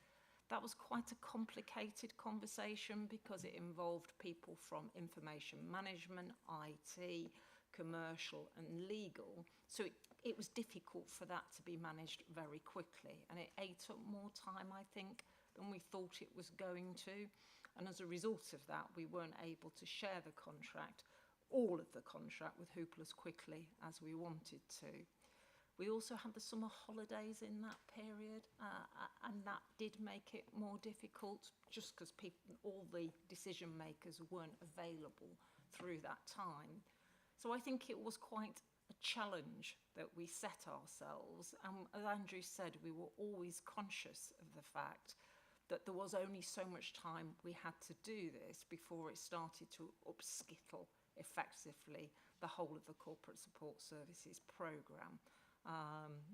That was quite a complicated conversation because it involved people from information management, IT, commercial and legal. So it was difficult for that to be managed very quickly, and it ate up more time, I think, than we thought it was going to. And as a result of that, we weren't able to share the contract, all of the contract, with Hoople as quickly as we wanted to. We also had the summer holidays in that period, and that did make it more difficult just because all the decision makers weren't available through that time. So I think it was quite a challenge that we set ourselves, and as Andrew said, we were always conscious of the fact that there was only so much time we had to do this before it started to upskittle effectively the whole of the corporate support services programme,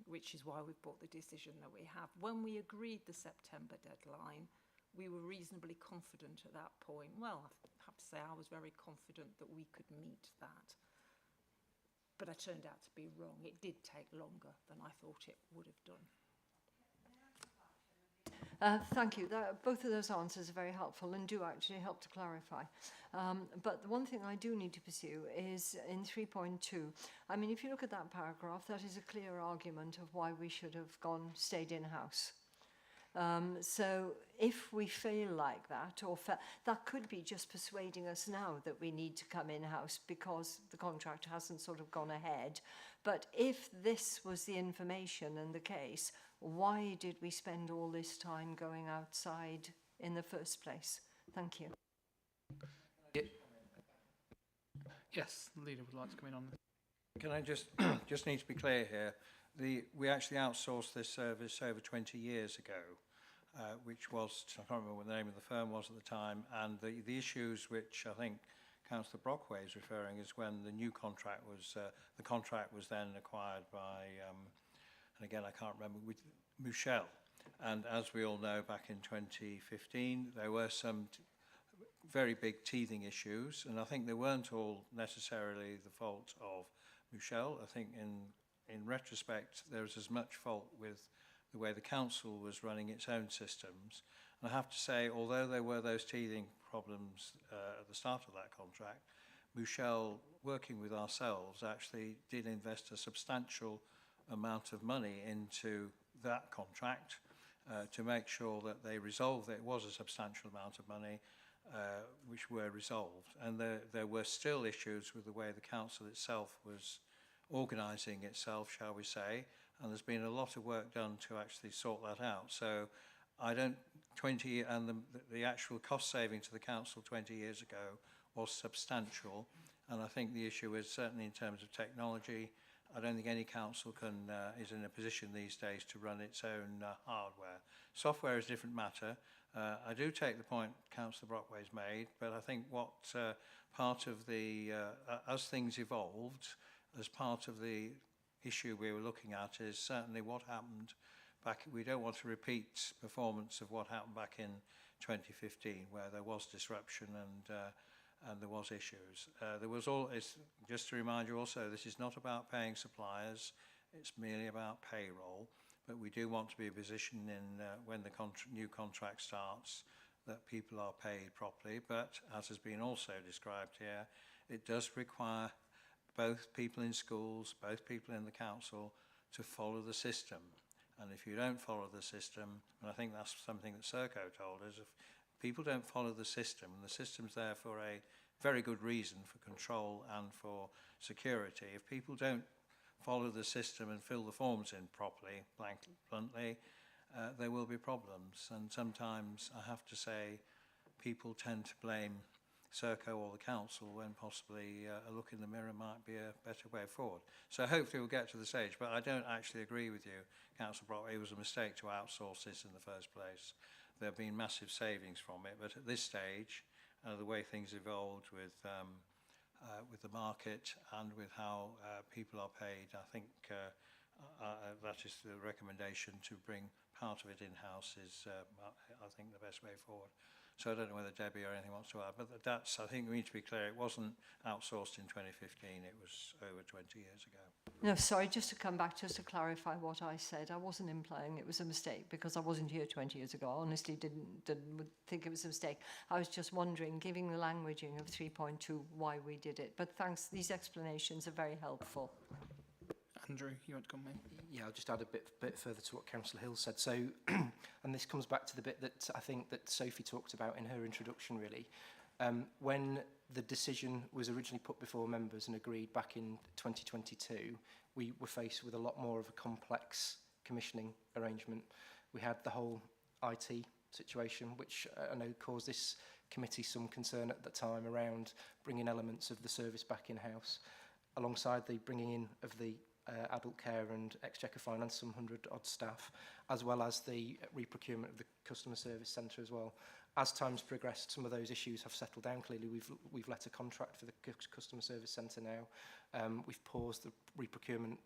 which is why we've brought the decision that we have. When we agreed the September deadline, we were reasonably confident at that point. Well, I have to say I was very confident that we could meet that. But I turned out to be wrong. It did take longer than I thought it would have done. Thank you. Both of those answers are very helpful and do actually help to clarify. But the one thing I do need to pursue is in 3.2. I mean, if you look at that paragraph, that is a clear argument of why we should have stayed in-house. So if we feel like that, or that could be just persuading us now that we need to come in-house because the contract hasn't sort of gone ahead. But if this was the information and the case, why did we spend all this time going outside in the first place? Thank you. Yes, the leader would like to come in on this. Can I just need to be clear here? We actually outsourced this service over 20 years ago, which was, I can't remember what the name of the firm was at the time, and the issues which I think Councillor Brockway is referring is when the new contract was, the contract was then acquired by, and again I can't remember, with Michel. And as we all know, back in 2015, there were some very big teething issues, and I think they weren't all necessarily the fault of Michel. I think in retrospect, there was as much fault with the way the council was running its own systems. And I have to say, although there were those teething problems at the start of that contract, Michel, working with ourselves, actually did invest a substantial amount of money into that contract to make sure that they resolved it. It was a substantial amount of money which were resolved. And there were still issues with the way the council itself was organising itself, shall we say, and there's been a lot of work done to actually sort that out. So I don't, and the actual cost saving to the council 20 years ago was substantial, and I think the issue is certainly in terms of technology, I don't think any council is in a position these days to run its own hardware. Software is a different matter. I do take the point Councillor Brockway's made, but I think what part of the, as things evolved, as part of the issue we were looking at is certainly what happened back, we don't want to repeat performance of what happened back in 2015 where there was disruption and there was issues. There was just to remind you also, this is not about paying suppliers, it's merely about payroll, but we do want to be in a position in when the new contract starts that people are paid properly, but as has been also described here, it does require both people in schools, both people in the council to follow the system. And if you don't follow the system, and I think that's something that Serco told us, if people don't follow the system, and the system's there for a very good reason, for control and for security, if people don't follow the system and fill the forms in properly, bluntly, there will be problems. And sometimes I have to say, people tend to blame Serco or the council when possibly a look in the mirror might be a better way forward. So hopefully we'll get to the stage, but I don't actually agree with you, Councillor Brock. It was a mistake to outsource this in the first place. There have been massive savings from it, but at this stage, the way things evolved with the market and with how people are paid, I think that is the recommendation, to bring part of it in-house is, I think, the best way forward. So I don't know whether Debbie or anything wants to add, but that's, I think we need to be clear, it wasn't outsourced in 2015, it was over 20 years ago. No, sorry, just to come back, just to clarify what I said. I wasn't implying it was a mistake because I wasn't here 20 years ago. I honestly didn't think it was a mistake. I was just wondering, giving the languaging of 3.2, why we did it. But thanks, these explanations are very helpful. Andrew, you want to come in? Yeah, I'll just add a bit further to what Councillor Hill said. So, and this comes back to the bit that I think that Sophie talked about in her introduction, really. When the decision was originally put before members and agreed back in 2022, we were faced with a lot more of a complex commissioning arrangement. We had the whole IT situation, which I know caused this committee some concern at the time around bringing elements of the service back in-house, alongside the bringing in of the adult care and exchequer finance, some 100-odd staff, as well as the reprocurement of the customer service centre as well. As time's progressed, some of those issues have settled down. Clearly, we've let a contract for the customer service centre now. We've paused the reprocurement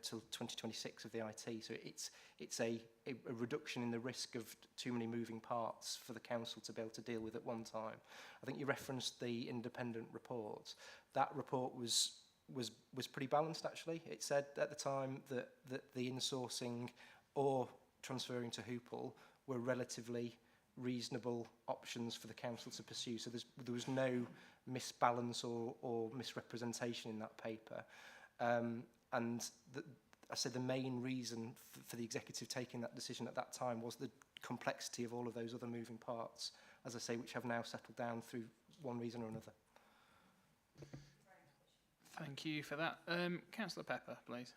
till 2026 of the IT. So it's a reduction in the risk of too many moving parts for the council to be able to deal with at one time. I think you referenced the independent report. That report was pretty balanced, actually. It said at the time that the insourcing or transferring to Hoople were relatively reasonable options for the council to pursue. So there was no misbalance or misrepresentation in that paper. And I said the main reason for the executive taking that decision at that time was the complexity of all of those other moving parts, as I say, which have now settled down through one reason or another. Thank you for that. Councillor Pepper, please.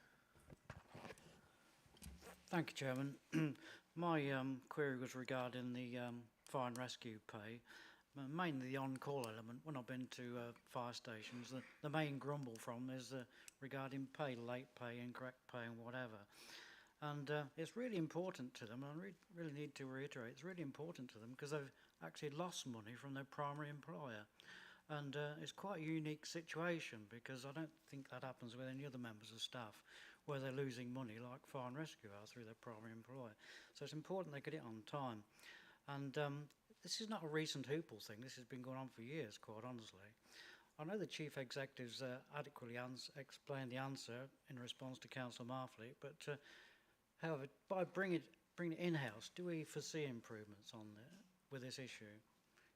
Thank you, Chairman. My query was regarding the fire and rescue pay, mainly the on-call element. When I've been to fire stations, the main grumble from is regarding pay, late pay, incorrect pay and whatever. And it's really important to them, and I really need to reiterate, it's really important to them because they've actually lost money from their primary employer. And it's quite a unique situation because I don't think that happens with any other members of staff where they're losing money like fire and rescue are through their primary employer. So it's important they get it on time. And this is not a recent Hoople thing. This has been going on for years, quite honestly. I know the Chief Executive's adequately explained the answer in response to Councillor Marfleet, but however, by bringing it in-house, do we foresee improvements on with this issue?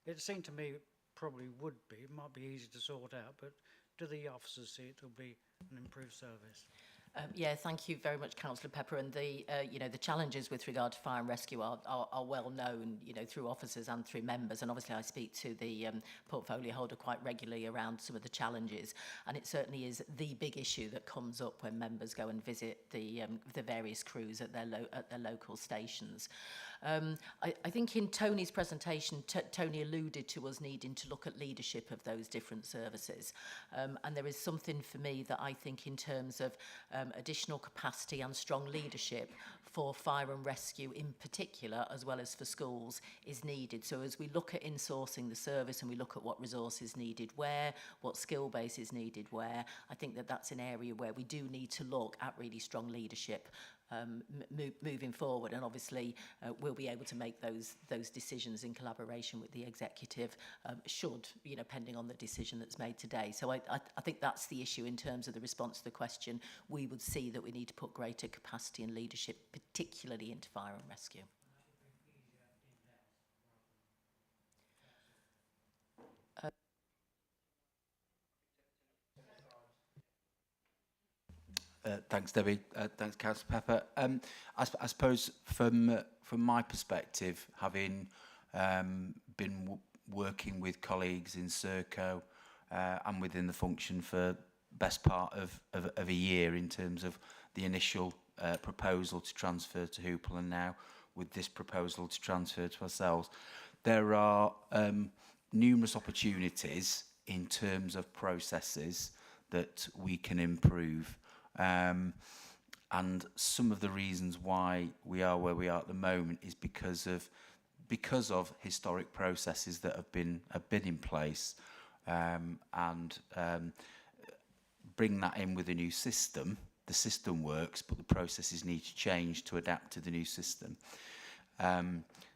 It seemed to me probably would be. It might be easy to sort out, but do the officers see it will be an improved service? Yeah, thank you very much, Councillor Pepper. And the challenges with regard to fire and rescue are well known, through officers and through members. And obviously, I speak to the portfolio holder quite regularly around some of the challenges. And it certainly is the big issue that comes up when members go and visit the various crews at their local stations. I think in Tony's presentation, Tony alluded to us needing to look at leadership of those different services. And there is something for me that I think in terms of additional capacity and strong leadership for fire and rescue in particular, as well as for schools, is needed. So as we look at insourcing the service and we look at what resources needed where, what skill base is needed where, I think that that's an area where we do need to look at really strong leadership moving forward. And obviously we'll be able to make those decisions in collaboration with the executive pending on the decision that's made today. So I think that's the issue in terms of the response to the question. We would see that we need to put greater capacity and leadership, particularly into fire and rescue. Thanks, Debbie. Thanks, Councillor Pepper. I suppose from my perspective, having been working with colleagues in Serco and within the function for best part of a year in terms of the initial proposal to transfer to Hoople and now with this proposal to transfer to ourselves, there are numerous opportunities in terms of processes that we can improve. And some of the reasons why we are where we are at the moment is because of historic processes that have been in place, and bring that in with a new system. The system works, but the processes need to change to adapt to the new system.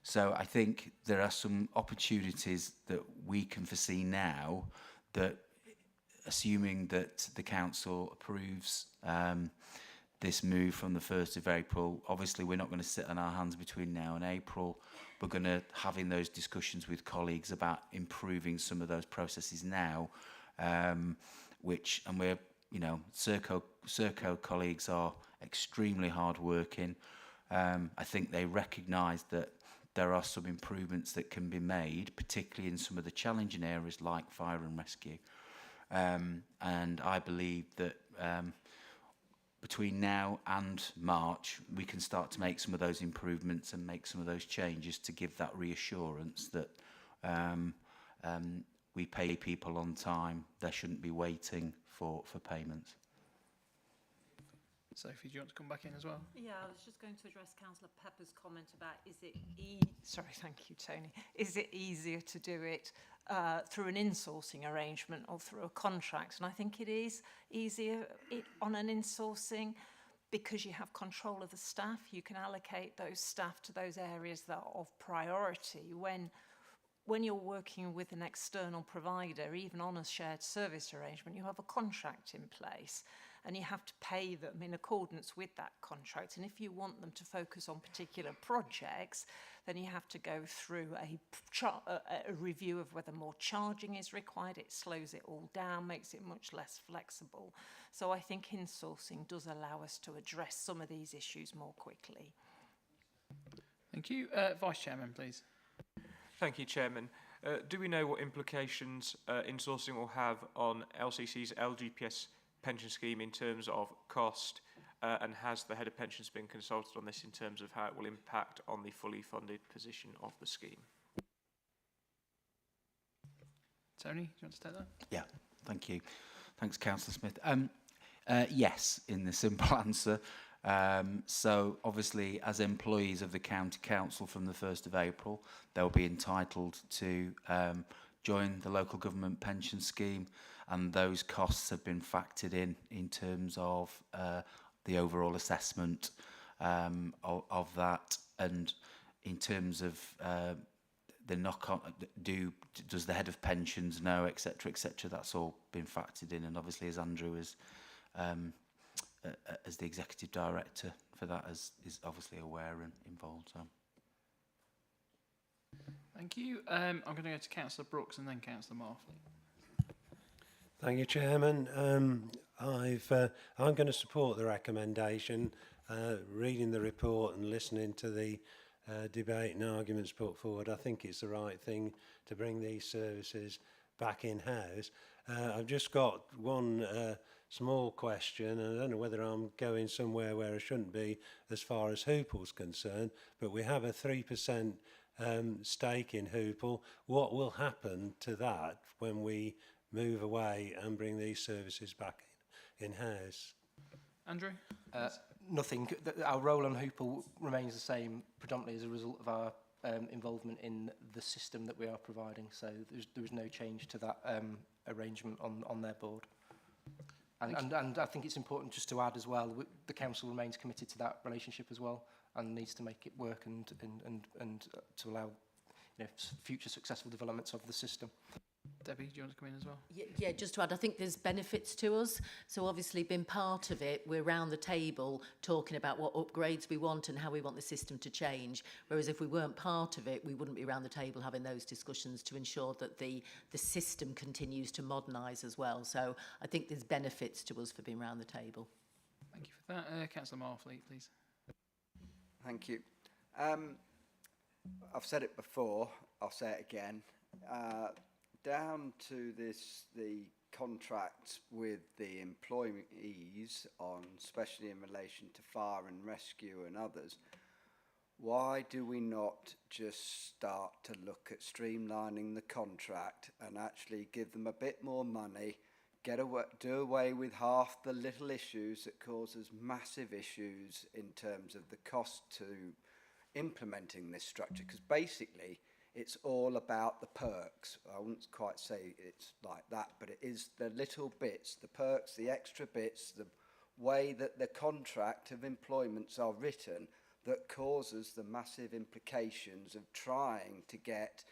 So I think there are some opportunities that we can foresee now that, assuming that the council approves this move from the 1st of April, obviously we're not going to sit on our hands between now and April. We're going to having those discussions with colleagues about improving some of those processes now, and we're, you know, Serco colleagues are extremely hard working. I think they recognise that there are some improvements that can be made, particularly in some of the challenging areas like fire and rescue. And I believe that between now and March, we can start to make some of those improvements and make some of those changes to give that reassurance that we pay people on time. They shouldn't be waiting for payments. Sophie, do you want to come back in as well? Yeah, I was just going to address Councillor Pepper's comment about is it sorry, thank you, Tony. Is it easier to do it through an insourcing arrangement or through a contract? And I think it is easier on an insourcing because you have control of the staff. You can allocate those staff to those areas that are of priority. When you're working with an external provider, even on a shared service arrangement, you have a contract in place and you have to pay them in accordance with that contract. And if you want them to focus on particular projects, then you have to go through a review of whether more charging is required. It slows it all down, makes it much less flexible. So I think insourcing does allow us to address some of these issues more quickly. Thank you. Vice Chairman, please. Thank you, Chairman. Do we know what implications insourcing will have on LCC's LGPS pension scheme in terms of cost, and has the head of pensions been consulted on this in terms of how it will impact on the fully funded position of the scheme? Tony, do you want to take that? Yeah, thank you. Thanks, Councillor Smith. Yes, in the simple answer. So obviously, as employees of the County Council from the 1st of April, they'll be entitled to join the local government pension scheme, and those costs have been factored in terms of the overall assessment of that, and in terms of the knock-on, does the head of pensions know, etc., etc. That's all been factored in, and obviously, as Andrew is as the executive director for that, is obviously aware and involved. So. Thank you. I'm going to go to Councillor Brooks and then Councillor Marfley. Thank you, Chairman. I'm going to support the recommendation. Reading the report and listening to the debate and arguments put forward, I think it's the right thing to bring these services back in-house. I've just got one small question, and I don't know whether I'm going somewhere where I shouldn't be as far as Hoople's concerned, but we have a 3% stake in Hoople. What will happen to that when we move away and bring these services back in-house? Andrew? Nothing. Our role on Hoople remains the same, predominantly as a result of our involvement in the system that we are providing. So there is no change to that arrangement on their board. And I think it's important just to add as well, the council remains committed to that relationship as well, and needs to make it work and to allow, you know, future successful developments of the system. Debbie, do you want to come in as well? Yeah, just to add, I think there's benefits to us. So obviously being part of it, we're around the table talking about what upgrades we want and how we want the system to change. Whereas if we weren't part of it, we wouldn't be around the table having those discussions to ensure that the system continues to modernise as well. So I think there's benefits to us for being around the table. Thank you for that. Councillor Marfley, please. Thank you. I've said it before, I'll say it again. Down to the contract with the employees on, especially in relation to fire and rescue and others, why do we not just start to look at streamlining the contract and actually give them a bit more money, do away with half the little issues that causes massive issues in terms of the cost to implementing this structure? Because basically it's all about the perks. I wouldn't quite say it's like that, but it is the little bits, the perks, the extra bits, the way that the contract of employments are written that causes the massive implications of trying to get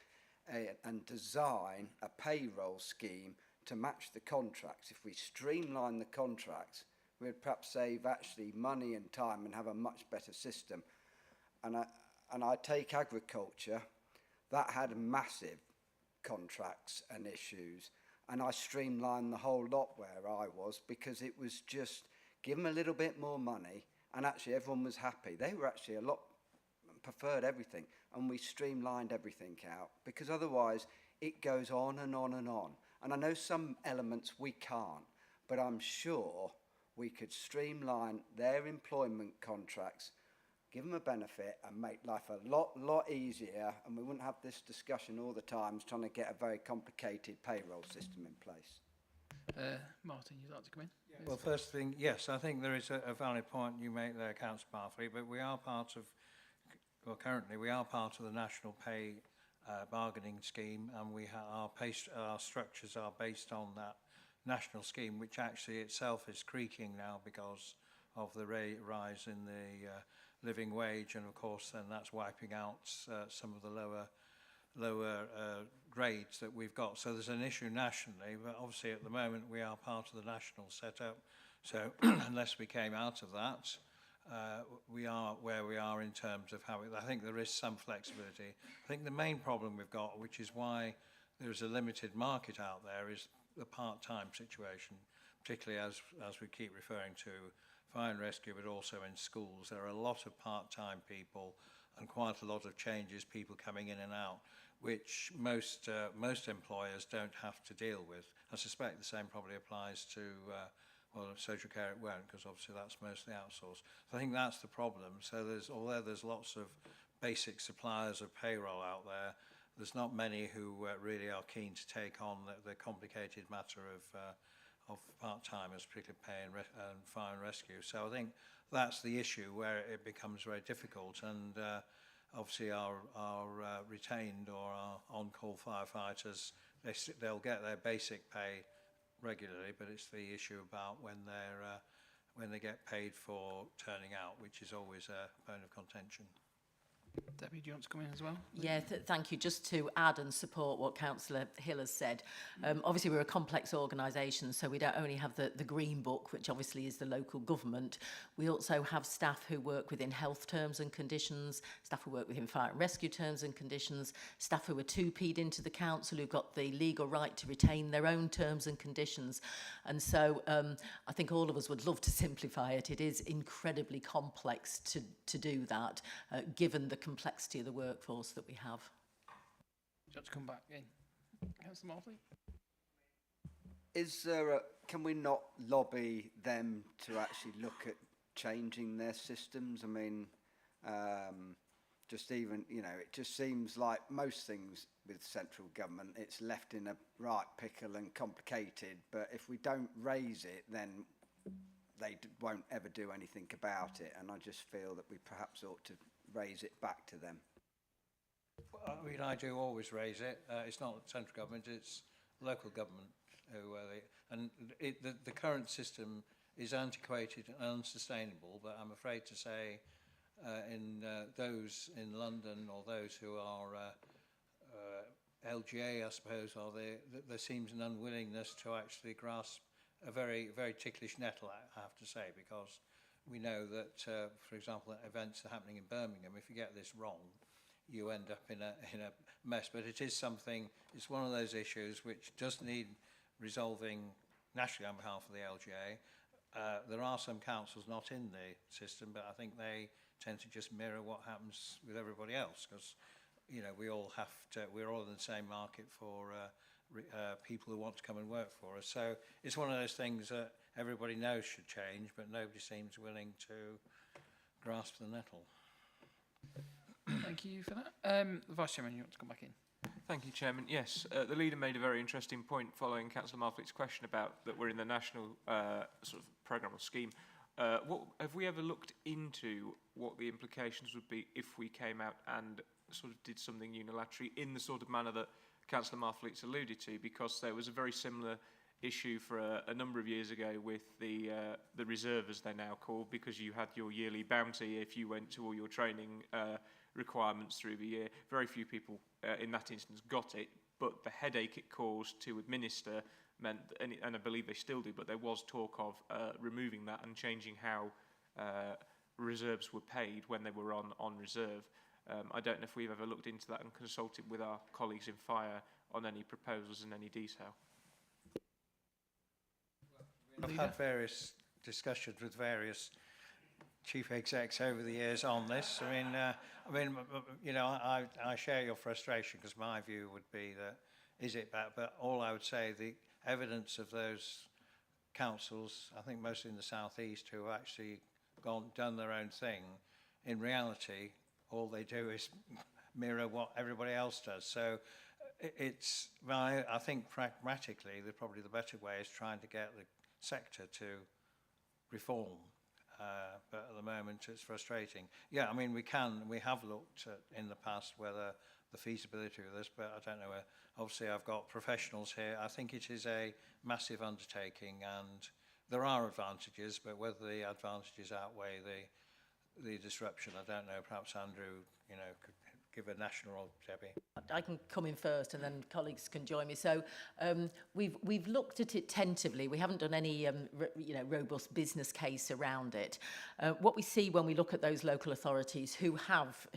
and design a payroll scheme to match the contracts. If we streamline the contracts, we'd perhaps save actually money and time and have a much better system. And I take agriculture, that had massive contracts and issues, and I streamlined the whole lot where I was, because it was just give them a little bit more money, and actually everyone was happy. They were actually a lot preferred everything, and we streamlined everything out, because otherwise it goes on and on and on. And I know some elements we can't, but I'm sure we could streamline their employment contracts, give them a benefit, and make life a lot easier, and we wouldn't have this discussion all the time trying to get a very complicated payroll system in place. Martin, you'd like to come in? Well, first thing, yes, I think there is a valid point you make there, Councillor Bartley, but we are part of, well, currently we are part of the National Pay bargaining scheme, and our structures are based on that national scheme, which actually itself is creaking now because of the rise in the living wage, and of course then that's wiping out some of the lower grades that we've got. So there's an issue nationally, but obviously at the moment we are part of the national setup. So unless we came out of that, we are where we are in terms of how I think there is some flexibility. I think the main problem we've got, which is why there's a limited market out there, is the part-time situation, particularly as we keep referring to fire and rescue, but also in schools. There are a lot of part-time people and quite a lot of changes, people coming in and out, which most employers don't have to deal with. I suspect the same probably applies to well, social care it won't, because obviously that's mostly outsourced. So I think that's the problem. So although there's lots of basic suppliers of payroll out there, there's not many who really are keen to take on the complicated matter of part-timers, particularly pay and fire and rescue. So I think that's the issue where it becomes very difficult, and obviously our retained or our on-call firefighters, they'll get their basic pay regularly, but it's the issue about when they get paid for turning out, which is always a bone of contention. Debbie, do you want to come in as well? Yeah, thank you. Just to add and support what Councillor Hill has said, obviously we're a complex organisation, so we don't only have the Green Book, which obviously is the local government. We also have staff who work within health terms and conditions, staff who work within fire and rescue terms and conditions, staff who are 2P'd into the council who've got the legal right to retain their own terms and conditions. And so I think all of us would love to simplify it. It is incredibly complex to do that, given the complexity of the workforce that we have. Do you want to come back in? Councillor Martley? Is there can we not lobby them to actually look at changing their systems? I mean, just even, you know, it just seems like most things with central government, it's left in a right pickle and complicated, but if we don't raise it, then they won't ever do anything about it, and I just feel that we perhaps ought to raise it back to them. I mean, I do always raise it. It's not central government, it's local government. The current system is antiquated and unsustainable, but I'm afraid to say in those in London, or those who are LGA, I suppose, there seems an unwillingness to actually grasp a very, very ticklish nettle, I have to say, because we know that, for example, events are happening in Birmingham. If you get this wrong, you end up in a mess. But it is something, it's one of those issues which does need resolving nationally on behalf of the LGA. There are some councils not in the system, but I think they tend to just mirror what happens with everybody else, because, you know, we're all in the same market for people who want to come and work for us. So it's one of those things that everybody knows should change, but nobody seems willing to grasp the nettle. Thank you for that. Vice Chairman, you want to come back in? Thank you, Chairman. Yes, the leader made a very interesting point following Councillor Marfleet's question about that we're in the national sort of programme or scheme. What have we ever looked into what the implications would be if we came out and sort of did something unilaterally in the sort of manner that Councillor Marfleet's alluded to? Because there was a very similar issue for a number of years ago with the reserve, as they're now called, because you had your yearly bounty if you went to all your training requirements through the year. Very few people in that instance got it, but the headache it caused to administer meant, and I believe they still do, but there was talk of removing that and changing how reserves were paid when they were on reserve. I don't know if we've ever looked into that and consulted with our colleagues in fire on any proposals in any detail. I've had various discussions with various chief execs over the years on this. I mean, you know, I share your frustration, because my view would be that is it bad? But all I would say, the evidence of those councils, I think mostly in the southeast, who have actually done their own thing, in reality, all they do is mirror what everybody else does. So it's, well, I think pragmatically, probably the better way is trying to get the sector to reform. But at the moment it's frustrating. Yeah, I mean, we have looked at in the past whether the feasibility of this, but I don't know where. Obviously I've got professionals here. I think it is a massive undertaking, and there are advantages, but whether the advantages outweigh the disruption, I don't know. Perhaps Andrew, you know, could give a national, Debbie. I can come in first, and then colleagues can join me. So we've looked at it tentatively. We haven't done any robust business case around it. What we see when we look at those local authorities who have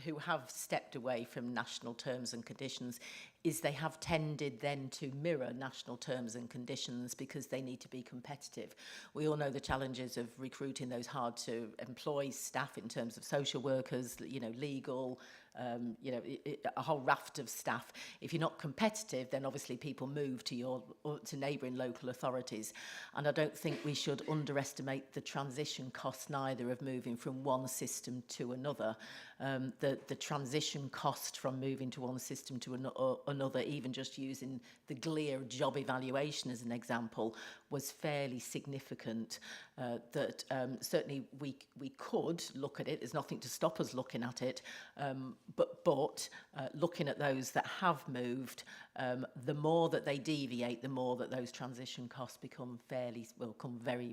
stepped away from national terms and conditions is they have tended then to mirror national terms and conditions because they need to be competitive. We all know the challenges of recruiting those hard to employ staff in terms of social workers, you know, legal, a whole raft of staff. If you're not competitive, then obviously people move to neighbouring local authorities. And I don't think we should underestimate the transition cost neither of moving from one system to another. The transition cost from moving to one system to another, even just using the GLEAR job evaluation as an example, was fairly significant. Certainly we could look at it. There's nothing to stop us looking at it. But looking at those that have moved, the more that they deviate, the more that those transition costs become very,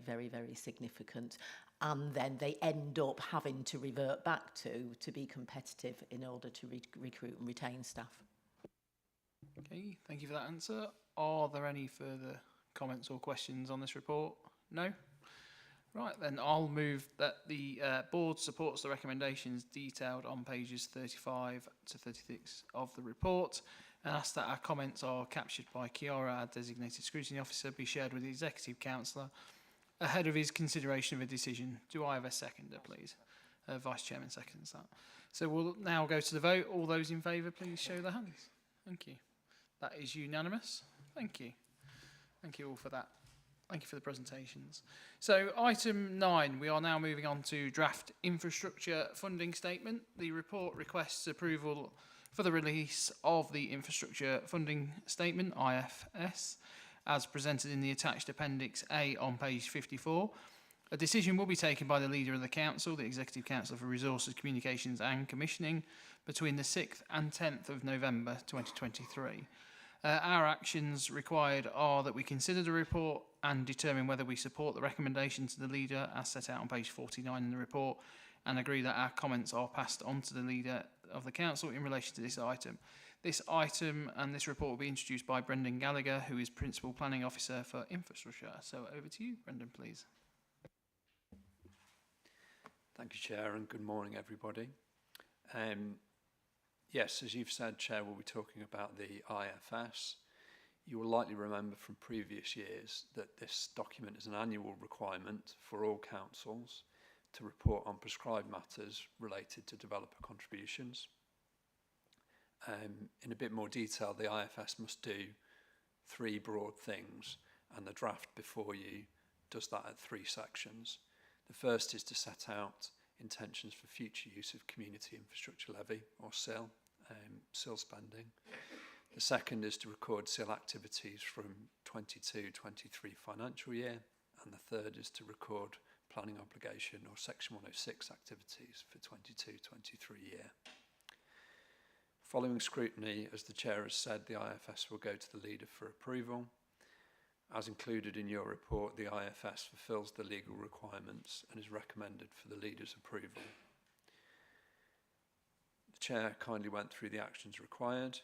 very, very significant. And then they end up having to revert back to be competitive in order to recruit and retain staff. Okay, thank you for that answer. Are there any further comments or questions on this report? No? Right, then I'll move that the board supports the recommendations detailed on pages 35 to 36 of the report, and ask that our comments are captured by Kiara, our designated scrutiny officer, be shared with the executive councillor ahead of his consideration of a decision. Do I have a seconder, please? Vice Chairman seconds that. So we'll now go to the vote. All those in favour, please show their hands. Thank you. That is unanimous. Thank you. Thank you all for that. Thank you for the presentations. So item 9, we are now moving on to draft infrastructure funding statement. The report requests approval for the release of the infrastructure funding statement, IFS, as presented in the attached Appendix A on page 54. A decision will be taken by the Leader of the Council, the Executive Council for Resources, Communications and Commissioning, between the 6th and 10th of November 2023. Our actions required are that we consider the report and determine whether we support the recommendations to the Leader as set out on page 49 in the report, and agree that our comments are passed on to the Leader of the Council in relation to this item. This item and this report will be introduced by Brendan Gallagher, who is Principal Planning Officer for Infrastructure. So over to you, Brendan, please. Thank you, Chair, and good morning, everybody. Yes, as you've said, Chair, we'll be talking about the IFS. You will likely remember from previous years that this document is an annual requirement for all councils to report on prescribed matters related to developer contributions. In a bit more detail, the IFS must do 3 broad things, and the draft before you does that at 3 sections. The first is to set out intentions for future use of Community Infrastructure Levy, or CIL, CIL spending. The second is to record CIL activities from 22-23 financial year, and the third is to record planning obligation or Section 106 activities for 22-23 year. Following scrutiny, as the Chair has said, the IFS will go to the leader for approval. As included in your report, the IFS fulfills the legal requirements and is recommended for the leader's approval. The Chair kindly went through the actions required,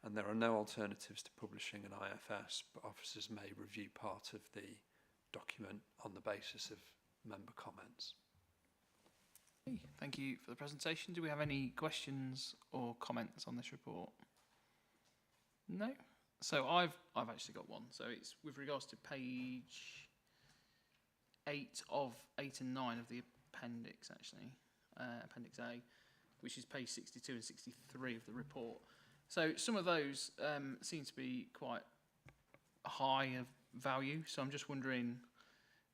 and there are no alternatives to publishing an IFS, but officers may review part of the document on the basis of member comments. Thank you for the presentation. Do we have any questions or comments on this report? No? So I've actually got one. So it's with regards to page 8 and 9 of the appendix, actually, Appendix A, which is page 62 and 63 of the report. So some of those seem to be quite high of value. So I'm just wondering,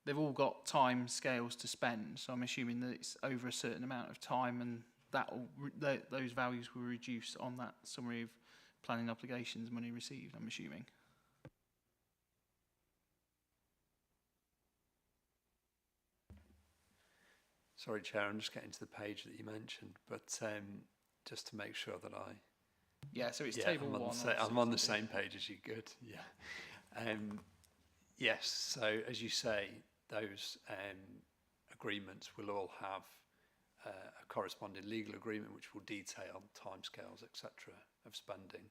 they've all got time scales to spend. So I'm assuming that it's over a certain amount of time, and those values will reduce on that summary of planning obligations money received, I'm assuming. Sorry, Chair, I'm just getting to the page that you mentioned, but just to make sure that I... Yeah, so it's table 1. I'm on the same page as you, good, yeah. Yes, so as you say, those agreements will all have a corresponding legal agreement which will detail timescales, etc., of spending,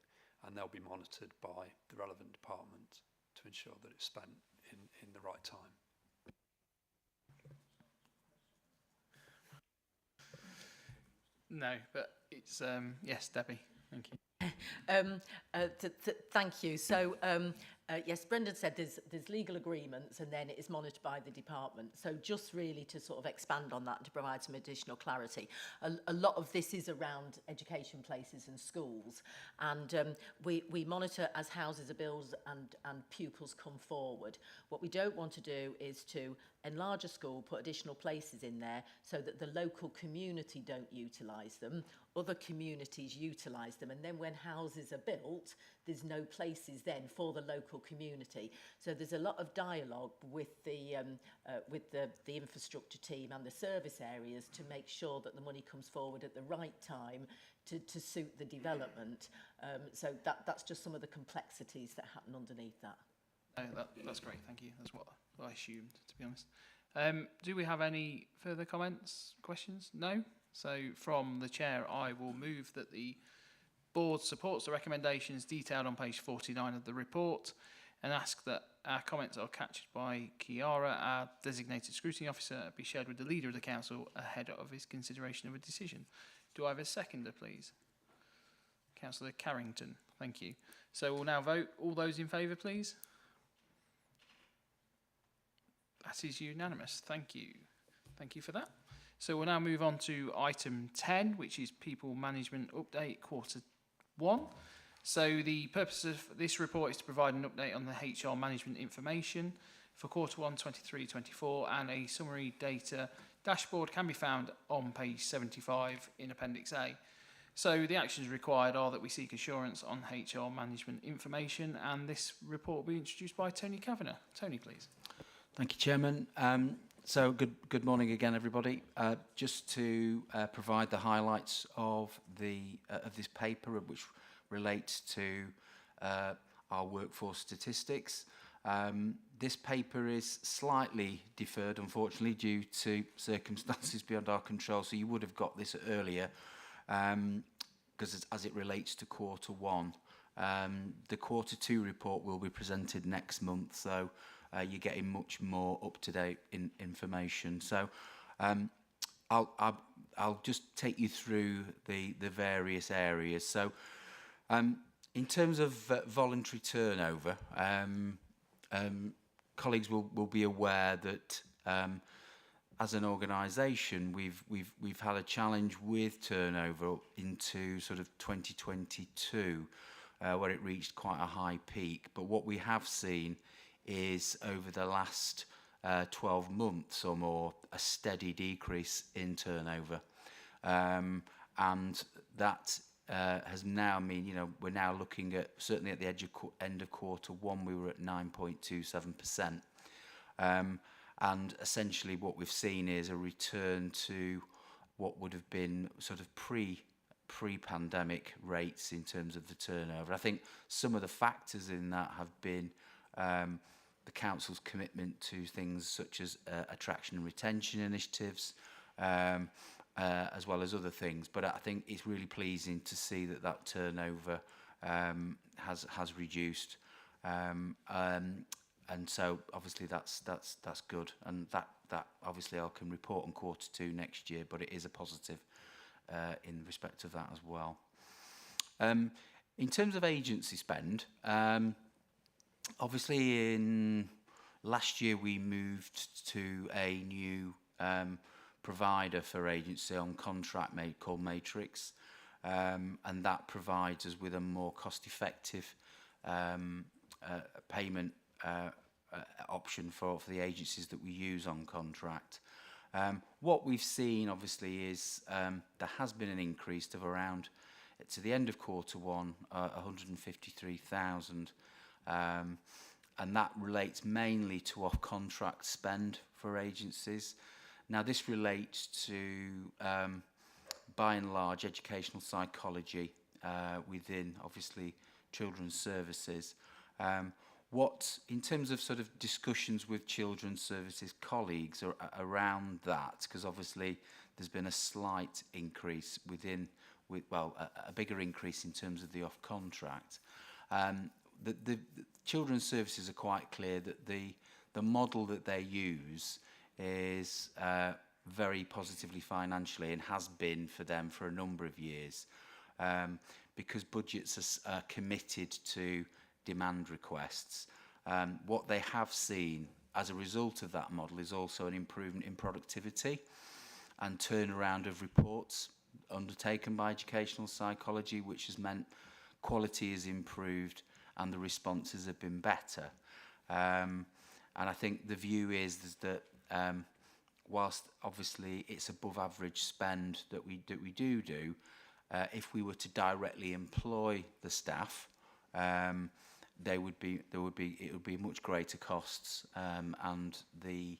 and they'll be monitored by the relevant department to ensure that it's spent in the right time. No, but it's, yes, Debbie, thank you. Thank you. So, yes, Brendan said there's legal agreements, and then it is monitored by the department. So just really to sort of expand on that, to provide some additional clarity, a lot of this is around education places and schools, and we monitor as houses are built and pupils come forward. What we don't want to do is to enlarge a school, put additional places in there so that the local community don't utilise them, other communities utilise them, and then when houses are built, there's no places then for the local community. So there's a lot of dialogue with the infrastructure team and the service areas to make sure that the money comes forward at the right time to suit the development. So that's just some of the complexities that happen underneath that. That's great, thank you. That's what I assumed, to be honest. Do we have any further comments, questions? No? So from the Chair, I will move that the Board supports the recommendations detailed on page 49 of the report, and ask that our comments are captured by Chiara, our designated scrutiny officer, be shared with the leader of the council ahead of his consideration of a decision. Do I have a seconder, please? Councillor Carrington, thank you. So we'll now vote. All those in favour, please? That is unanimous. Thank you. Thank you for that. So we'll now move on to item 10, which is People Management Update Quarter 1. So the purpose of this report is to provide an update on the HR management information for Quarter 1 23-24, and a summary data dashboard can be found on page 75 in Appendix A. So the actions required are that we seek assurance on HR management information, and this report will be introduced by Tony Kavanagh. Tony, please. Thank you, Chairman. So good morning again, everybody. Just to provide the highlights of this paper, which relates to our workforce statistics. This paper is slightly deferred, unfortunately, due to circumstances beyond our control. So you would have got this earlier, because as it relates to Quarter 1. The Quarter 2 report will be presented next month. So you're getting much more up-to-date information. So I'll just take you through the various areas. So in terms of voluntary turnover, colleagues will be aware that as an organisation we've had a challenge with turnover into sort of 2022, where it reached quite a high peak. But what we have seen is over the last 12 months or more a steady decrease in turnover. And that has now mean, you know, we're now looking at, certainly at the end of quarter one, we were at 9.27%. And essentially what we've seen is a return to what would have been sort of pre-pandemic rates in terms of the turnover. I think some of the factors in that have been the council's commitment to things such as attraction and retention initiatives, as well as other things. But I think it's really pleasing to see that that turnover has reduced, and so obviously that's good, and that obviously I can report on quarter two next year, but it is a positive in respect of that as well. In terms of agency spend, obviously in last year we moved to a new provider for agency on contract called Matrix, and that provides us with a more cost-effective payment option for the agencies that we use on contract. What we've seen obviously is there has been an increase of around, to the end of quarter one, 153,000, and that relates mainly to off-contract spend for agencies. Now this relates to, by and large, educational psychology within, obviously, children's services. In terms of sort of discussions with children's services colleagues around that, because obviously there's been a slight increase a bigger increase in terms of the off-contract. The children's services are quite clear that the model that they use is very positively financially, and has been for them for a number of years, because budgets are committed to demand requests. What they have seen as a result of that model is also an improvement in productivity and turnaround of reports undertaken by educational psychology, which has meant quality has improved and the responses have been better. And I think the view is that whilst obviously it's above average spend that we do, if we were to directly employ the staff, it would be much greater costs, and the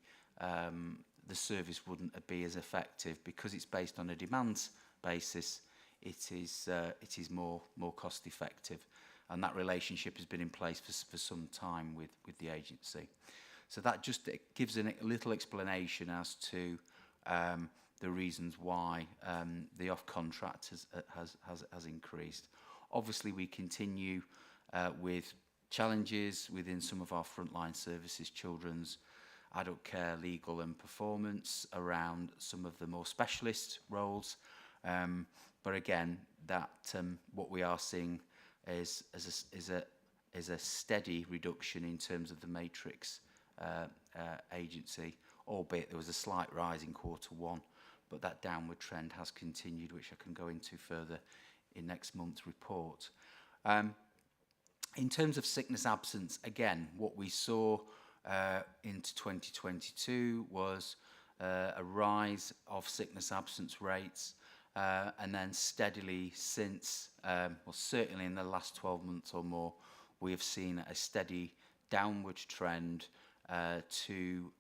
service wouldn't be as effective because it's based on a demand basis. It is more cost effective, and that relationship has been in place for some time with the agency. So that just gives a little explanation as to the reasons why the off contract has increased. Obviously, we continue with challenges within some of our frontline services, children's, adult care, legal and performance, around some of the more specialist roles. But again, that what we are seeing is a steady reduction in terms of the matrix agency, albeit there was a slight rise in quarter one, but that downward trend has continued, which I can go into further in next month's report. In terms of sickness absence, again, what we saw into 2022 was a rise of sickness absence rates, and then steadily since, well, certainly in the last 12 months or more, we have seen a steady downward trend to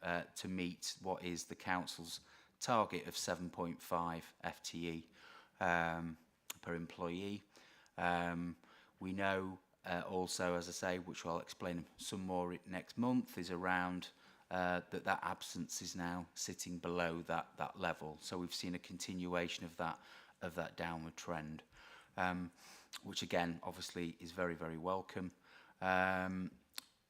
meet what is the council's target of 7.5 FTE per employee. We know also, as I say, which I'll explain some more next month, is around that absence is now sitting below that level. So we've seen a continuation of that downward trend, which again, obviously, is very, very welcome.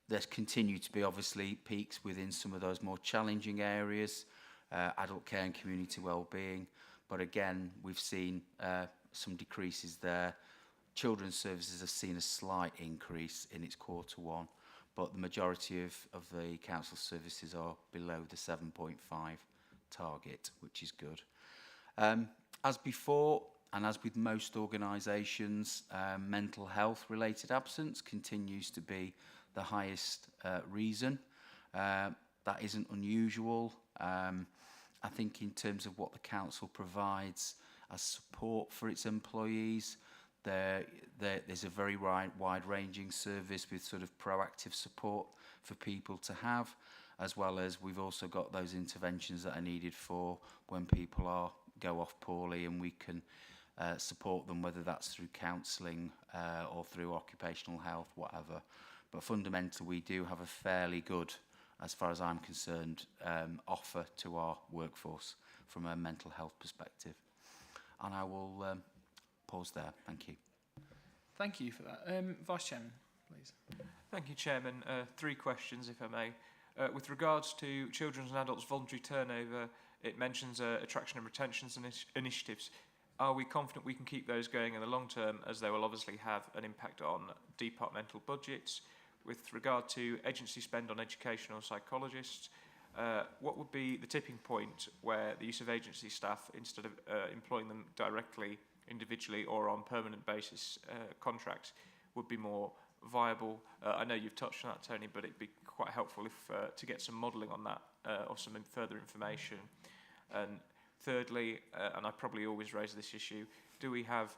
There's continued to be obviously peaks within some of those more challenging areas, adult care and community wellbeing, but again, we've seen some decreases there. Children's services have seen a slight increase in its quarter one, but the majority of the council services are below the 7.5 target, which is good. As before, and as with most organisations, mental health related absence continues to be the highest reason. that isn't unusual. I think in terms of what the council provides as support for its employees, there's a very wide-ranging service with sort of proactive support for people to have, as well as we've also got those interventions that are needed for when people go off poorly, and we can support them, whether that's through counselling or through occupational health, whatever. But fundamentally, we do have a fairly good, as far as I'm concerned, offer to our workforce from a mental health perspective. And I will pause there. Thank you. Thank you for that. Vice Chairman, please. Thank you, Chairman. 3 questions, if I may. With regards to children's and adults' voluntary turnover, it mentions attraction and retention initiatives. Are we confident we can keep those going in the long term, as they will obviously have an impact on departmental budgets? With regard to agency spend on educational psychologists, what would be the tipping point where the use of agency staff, instead of employing them directly, individually or on permanent basis contracts, would be more viable? I know you've touched on that, Tony, but it'd be quite helpful if to get some modelling on that or some further information. And thirdly, and I probably always raise this issue, do we have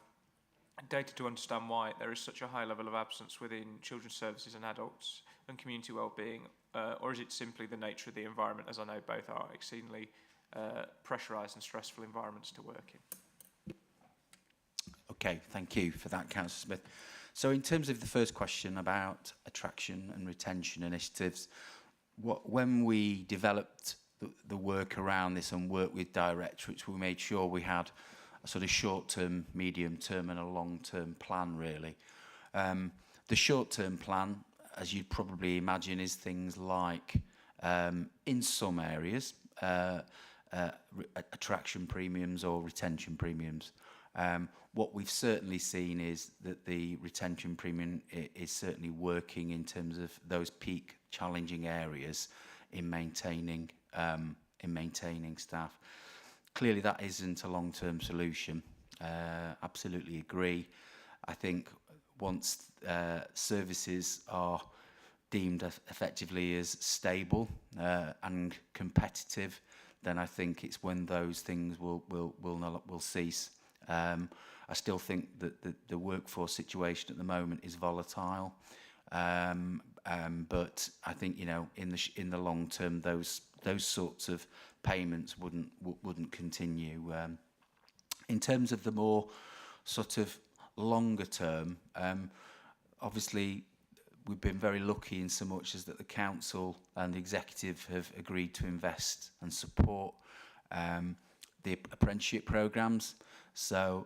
data to understand why there is such a high level of absence within children's services and adults and community wellbeing, or is it simply the nature of the environment, as I know both are exceedingly pressurised and stressful environments to work in? Okay, thank you for that, Councillor Smith. So in terms of the first question about attraction and retention initiatives, when we developed the work around this and worked with directorates, we made sure we had a sort of short-term, medium-term and a long-term plan, really. The short-term plan, as you'd probably imagine, is things like, in some areas, attraction premiums or retention premiums. What we've certainly seen is that the retention premium is certainly working in terms of those peak challenging areas in maintaining staff. Clearly, that isn't a long-term solution. Absolutely agree. I think once services are deemed effectively as stable and competitive, then I think it's when those things will cease. I still think that the workforce situation at the moment is volatile, but I think, you know, in the long term, those sorts of payments wouldn't continue. In terms of the more sort of longer term, obviously we've been very lucky in so much as that the council and the executive have agreed to invest and support the apprenticeship programmes. So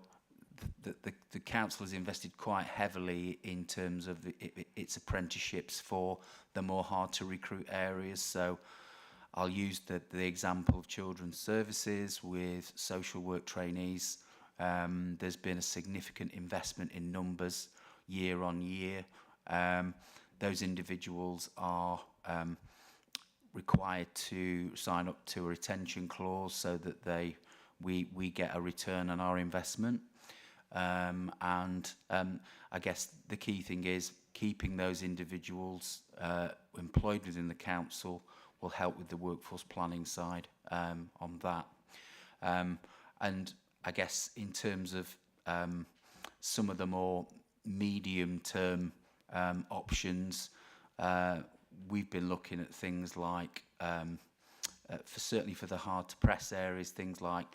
the council has invested quite heavily in terms of its apprenticeships for the more hard to recruit areas. So I'll use the example of children's services with social work trainees. There's been a significant investment in numbers year on year. Those individuals are required to sign up to a retention clause so that we get a return on our investment. I guess the key thing is keeping those individuals employed within the council will help with the workforce planning side on that. And I guess in terms of some of the more medium-term options, we've been looking at things like, certainly for the hard-to-press areas, things like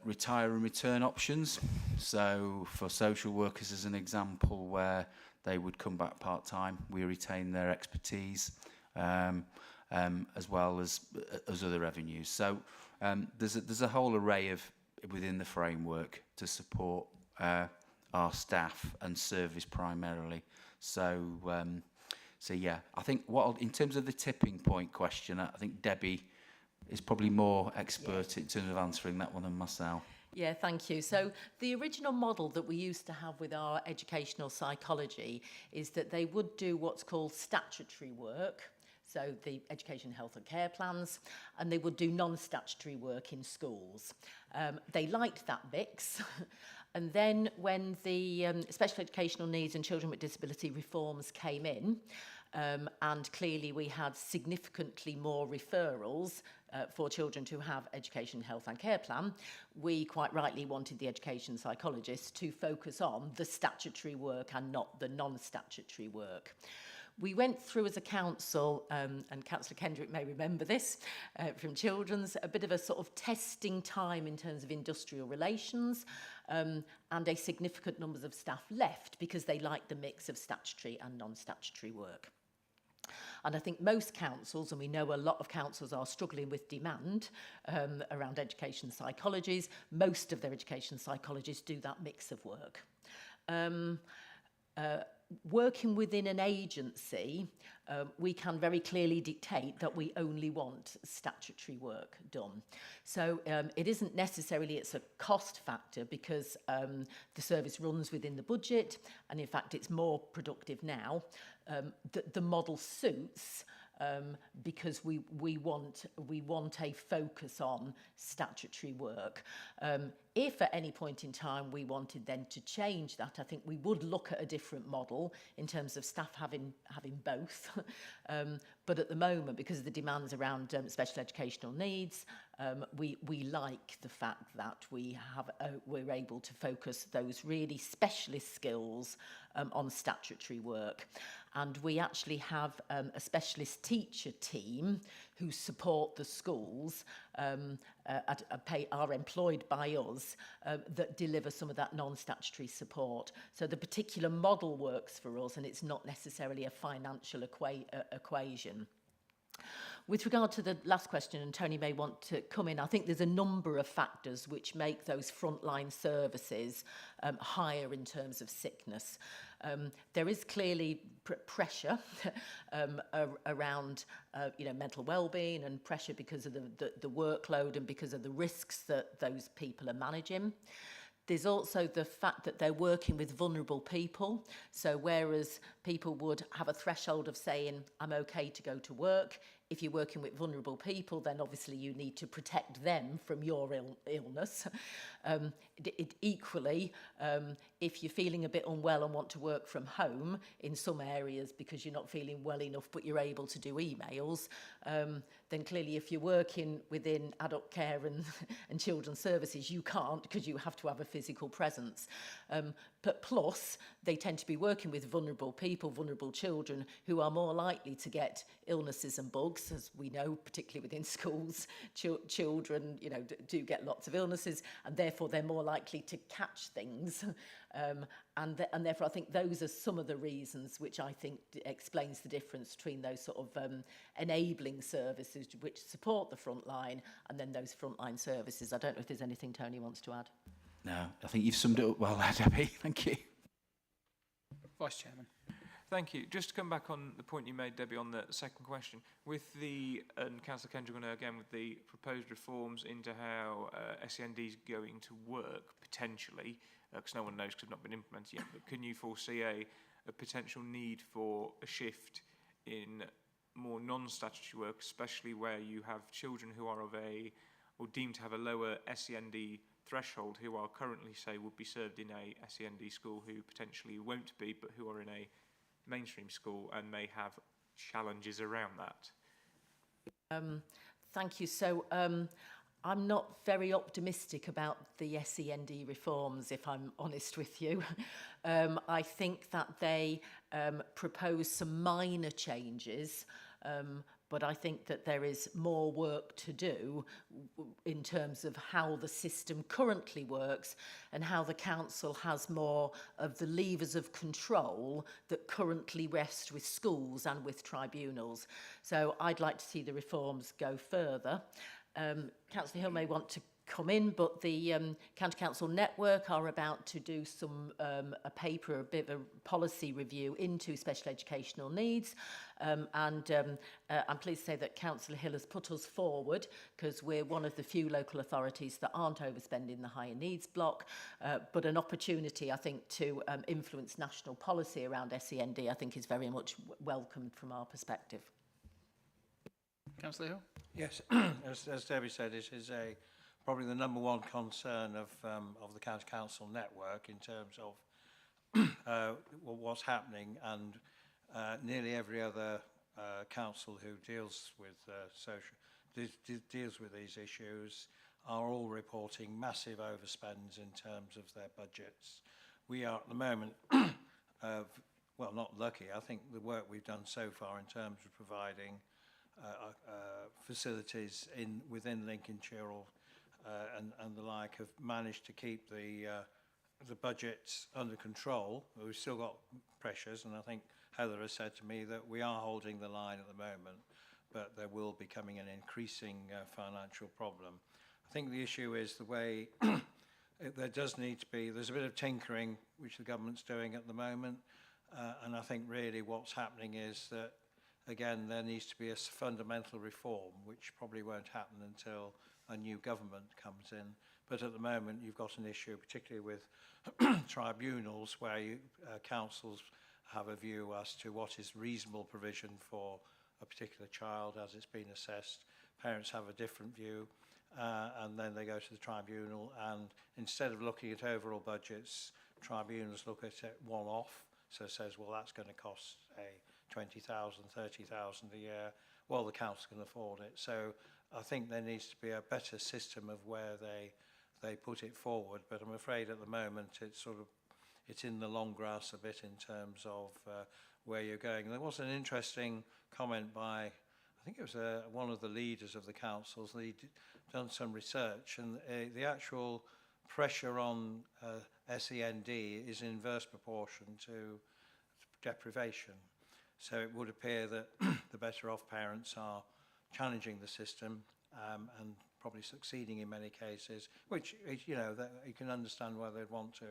retire and return options. So for social workers, as an example, where they would come back part-time, we retain their expertise, as well as other revenues. So there's a whole array of within the framework to support our staff and service primarily. So yeah, I think in terms of the tipping point question, I think Debbie is probably more expert in terms of answering that one than myself. Yeah, thank you. So the original model that we used to have with our educational psychology is that they would do what's called statutory work, so the education, health and care plans, and they would do non-statutory work in schools. They liked that mix. And then when the special educational needs and children with disability reforms came in, And clearly we had significantly more referrals for children to have education, health and care plan. We quite rightly wanted the education psychologist to focus on the statutory work and not the non-statutory work. We went through as a council, and Councillor Kendrick may remember this from Children's, a bit of a sort of testing time in terms of industrial relations, and a significant numbers of staff left because they liked the mix of statutory and non-statutory work. And I think most councils, and we know a lot of councils are struggling with demand around education psychologists, most of their education psychologists do that mix of work. Working within an agency, we can very clearly dictate that we only want statutory work done. So it isn't necessarily it's a cost factor because the service runs within the budget, and in fact it's more productive now. The model suits because we want a focus on statutory work. If at any point in time we wanted then to change that, I think we would look at a different model in terms of staff having both. But at the moment, because of the demands around special educational needs, we like the fact that we're able to focus those really specialist skills on statutory work. And we actually have a specialist teacher team who support the schools, are employed by us, that deliver some of that non-statutory support. So the particular model works for us, and it's not necessarily a financial equation. With regard to the last question, and Tony may want to come in, I think there's a number of factors which make those frontline services higher in terms of sickness. There is clearly pressure around mental well-being, and pressure because of the workload and because of the risks that those people are managing. There's also the fact that they're working with vulnerable people. So whereas people would have a threshold of saying, I'm okay to go to work, if you're working with vulnerable people, then obviously you need to protect them from your illness. Equally, if you're feeling a bit unwell and want to work from home in some areas because you're not feeling well enough but you're able to do emails, then clearly if you're working within adult care and children's services, you can't because you have to have a physical presence. But plus, they tend to be working with vulnerable people, vulnerable children, who are more likely to get illnesses and bugs, as we know, particularly within schools. Children, do get lots of illnesses, and therefore they're more likely to catch things. And therefore, I think those are some of the reasons which I think explains the difference between those sort of enabling services which support the front line and then those frontline services. I don't know if there's anything Tony wants to add. No, I think you've summed it up well there, Debbie. Thank you. Vice Chairman. Thank you. Just to come back on the point you made, Debbie, on the second question, with and Councillor Kendrick, again, with the proposed reforms into how SEND is going to work, potentially, because no one knows because it's not been implemented yet, but can you foresee a potential need for a shift in more non-statutory work, especially where you have children who are or deemed to have a lower SEND threshold, who are currently, say, would be served in a SEND school, who potentially won't be, but who are in a mainstream school and may have challenges around that? Thank you. So I'm not very optimistic about the SEND reforms, if I'm honest with you. I think that they propose some minor changes, but I think that there is more work to do in terms of how the system currently works and how the council has more of the levers of control that currently rest with schools and with tribunals. So I'd like to see the reforms go further. Councillor Hill may want to come in, but the County Council Network are about to do a paper, a bit of a policy review into special educational needs, and I'm pleased to say that Councillor Hill has put us forward because we're one of the few local authorities that aren't overspending the higher needs block, but an opportunity, I think, to influence national policy around SEND, I think, is very much welcomed from our perspective. Councillor Hill? Yes, as Debbie said, it is probably the number one concern of the County Council network in terms of what's happening, and nearly every other council who deals with deals with these issues are all reporting massive overspends in terms of their budgets. We are at the moment, well, not lucky. I think the work we've done so far in terms of providing facilities within Lincolnshire and the like have managed to keep the budgets under control. We've still got pressures, and I think Heather has said to me that we are holding the line at the moment, but there will be coming an increasing financial problem. I think the issue is the way there does need to be, there's a bit of tinkering which the government's doing at the moment, and I think really what's happening is that, again, there needs to be a fundamental reform, which probably won't happen until a new government comes in. But at the moment, you've got an issue, particularly with tribunals, where councils have a view as to what is reasonable provision for a particular child as it's been assessed. Parents have a different view, and then they go to the tribunal, and instead of looking at overall budgets, tribunals look at it one-off. So it says, well, that's going to cost, say, 20,000, 30,000 a year. Well, the council can afford it. So I think there needs to be a better system of where they put it forward. But I'm afraid at the moment it's in the long grass a bit in terms of where you're going. There was an interesting comment by, I think it was one of the leaders of the councils. He'd done some research, and the actual pressure on SEND is in inverse proportion to deprivation. So it would appear that the better off parents are challenging the system and probably succeeding in many cases, which, you know, that you can understand why they'd want to.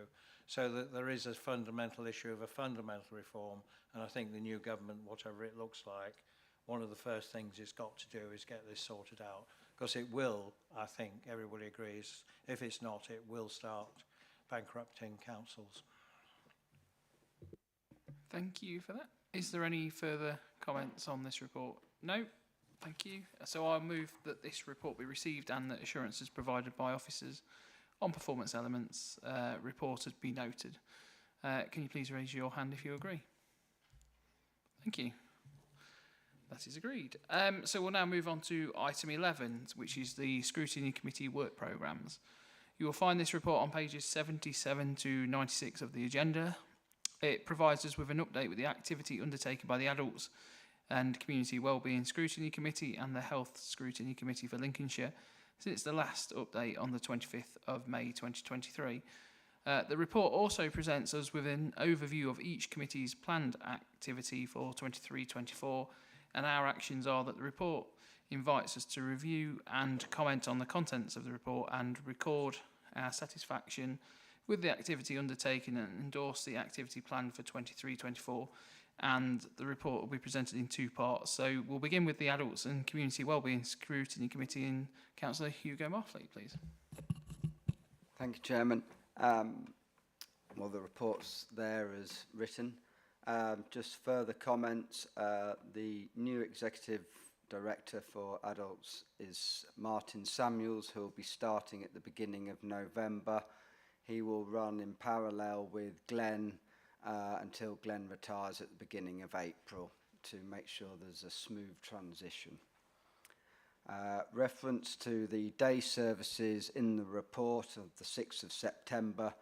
So that there is a fundamental issue of a fundamental reform, and I think the new government, whatever it looks like, one of the first things it's got to do is get this sorted out, because it will, I think everybody agrees, if it's not, it will start bankrupting councils. Thank you for that. Is there any further comments on this report? No? Thank you. So I'll move that this report be received and that assurances provided by officers on performance elements reported be noted. Can you please raise your hand if you agree? Thank you. That is agreed. So we'll now move on to item 11, which is the Scrutiny Committee work programmes. You will find this report on pages 77 to 96 of the agenda. It provides us with an update with the activity undertaken by the Adults and Community Wellbeing Scrutiny Committee and the Health Scrutiny Committee for Lincolnshire since the last update on the 25th of May 2023. The report also presents us with an overview of each committee's planned activity for 23-24, and our actions are that the report invites us to review and comment on the contents of the report and record our satisfaction with the activity undertaken and endorse the activity plan for 23-24, and the report will be presented in two parts. So we'll begin with the Adults and Community Wellbeing Scrutiny Committee, and Councillor Hugo Marfleet, please. Thank you, Chairman. Well, the report's there as written. Just further comments. The new Executive Director for Adults is Martin Samuels, who will be starting at the beginning of November. He will run in parallel with Glenn until Glenn retires at the beginning of April to make sure there's a smooth transition. Reference to the day services in the report of the 6th of September.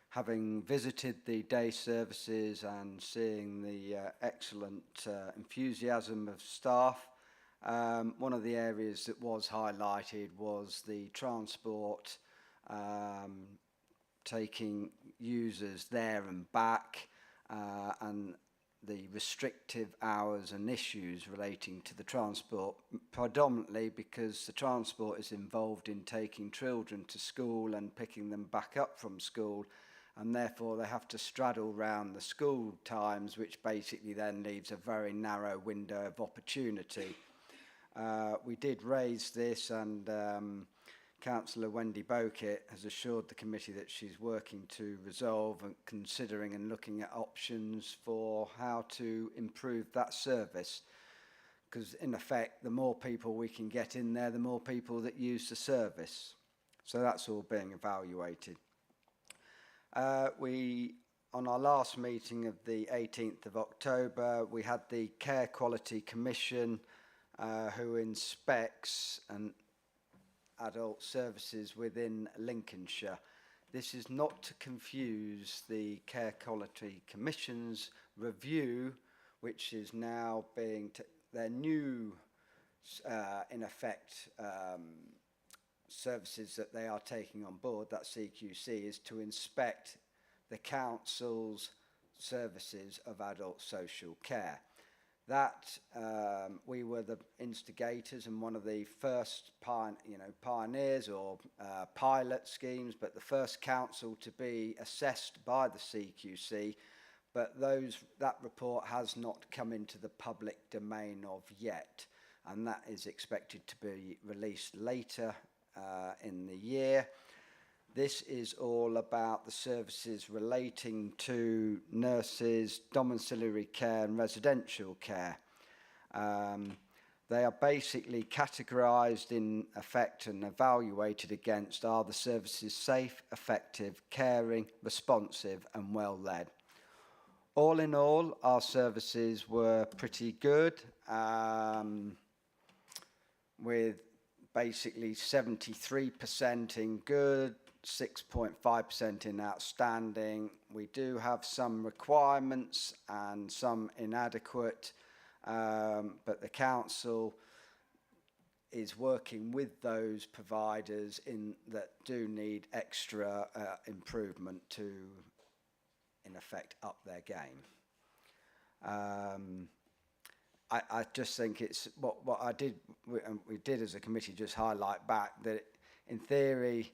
Having visited the day services and seeing the excellent enthusiasm of staff, one of the areas that was highlighted was the transport, taking users there and back, and the restrictive hours and issues relating to the transport, predominantly because the transport is involved in taking children to school and picking them back up from school, and therefore they have to straddle round the school times, which basically then leaves a very narrow window of opportunity. We did raise this, and Councillor Wendy Bokett has assured the committee that she's working to resolve and considering and looking at options for how to improve that service. Because in effect, the more people we can get in there, the more people that use the service. So that's all being evaluated. We on our last meeting of the 18th of October, we had the Care Quality Commission who inspects adult services within Lincolnshire. This is not to confuse the Care Quality Commission's review, which is now being their new, in effect, services that they are taking on board, that CQC, is to inspect the council's services of adult social care. That we were the instigators and one of the first pioneers or pilot schemes, but the first council to be assessed by the CQC. But that report has not come into the public domain of yet, and that is expected to be released later in the year. This is all about the services relating to nurses, domiciliary care and residential care. They are basically categorised in effect and evaluated against, are the services safe, effective, caring, responsive and well led. All in all, our services were pretty good, with basically 73% in good, 6.5% in outstanding. We do have some requirements and some inadequate, but the council is working with those providers that do need extra improvement to, in effect, up their game. I just think it's what we did as a committee, just highlight back that in theory,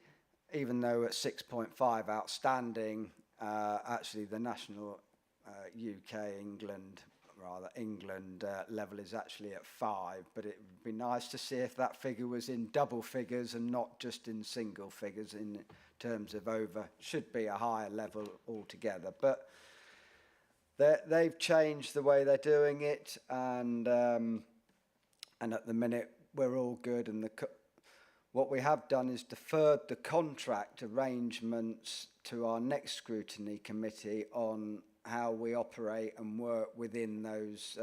even though at 6.5 outstanding, actually the national England level is actually at 5, but it would be nice to see if that figure was in double figures and not just in single figures in terms of should be a higher level altogether. But they've changed the way they're doing it, and at the minute we're all good. And what we have done is deferred the contract arrangements to our next scrutiny committee on how we operate and work within those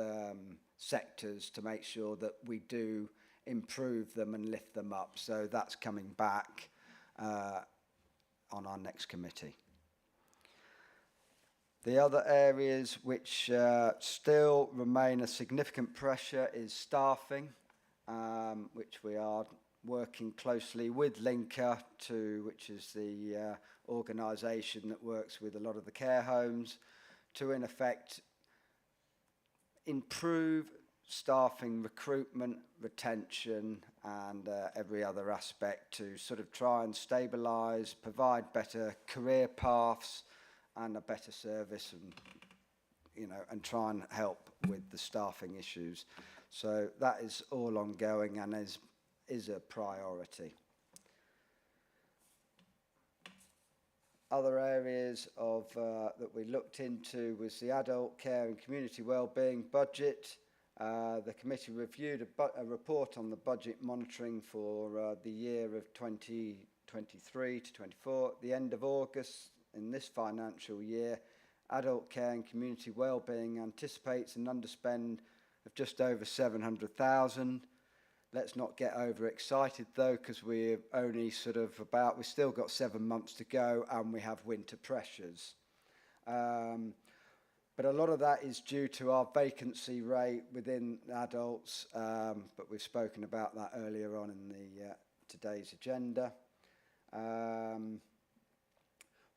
sectors to make sure that we do improve them and lift them up. So that's coming back on our next committee. The other areas which still remain a significant pressure is staffing, which we are working closely with Lincolnshire, which is the organisation that works with a lot of the care homes, to in effect improve staffing, recruitment, retention and every other aspect to sort of try and stabilise, provide better career paths and a better service, and try and help with the staffing issues. So that is all ongoing and is a priority. Other areas that we looked into was the adult care and community wellbeing budget. The committee reviewed a report on the budget monitoring for the year of 2023 to 24. At the end of August in this financial year, adult care and community wellbeing anticipates an underspend of just over 700,000. Let's not get overexcited though, because we're only we've still got 7 months to go and we have winter pressures. But a lot of that is due to our vacancy rate within adults, but we've spoken about that earlier on in today's agenda.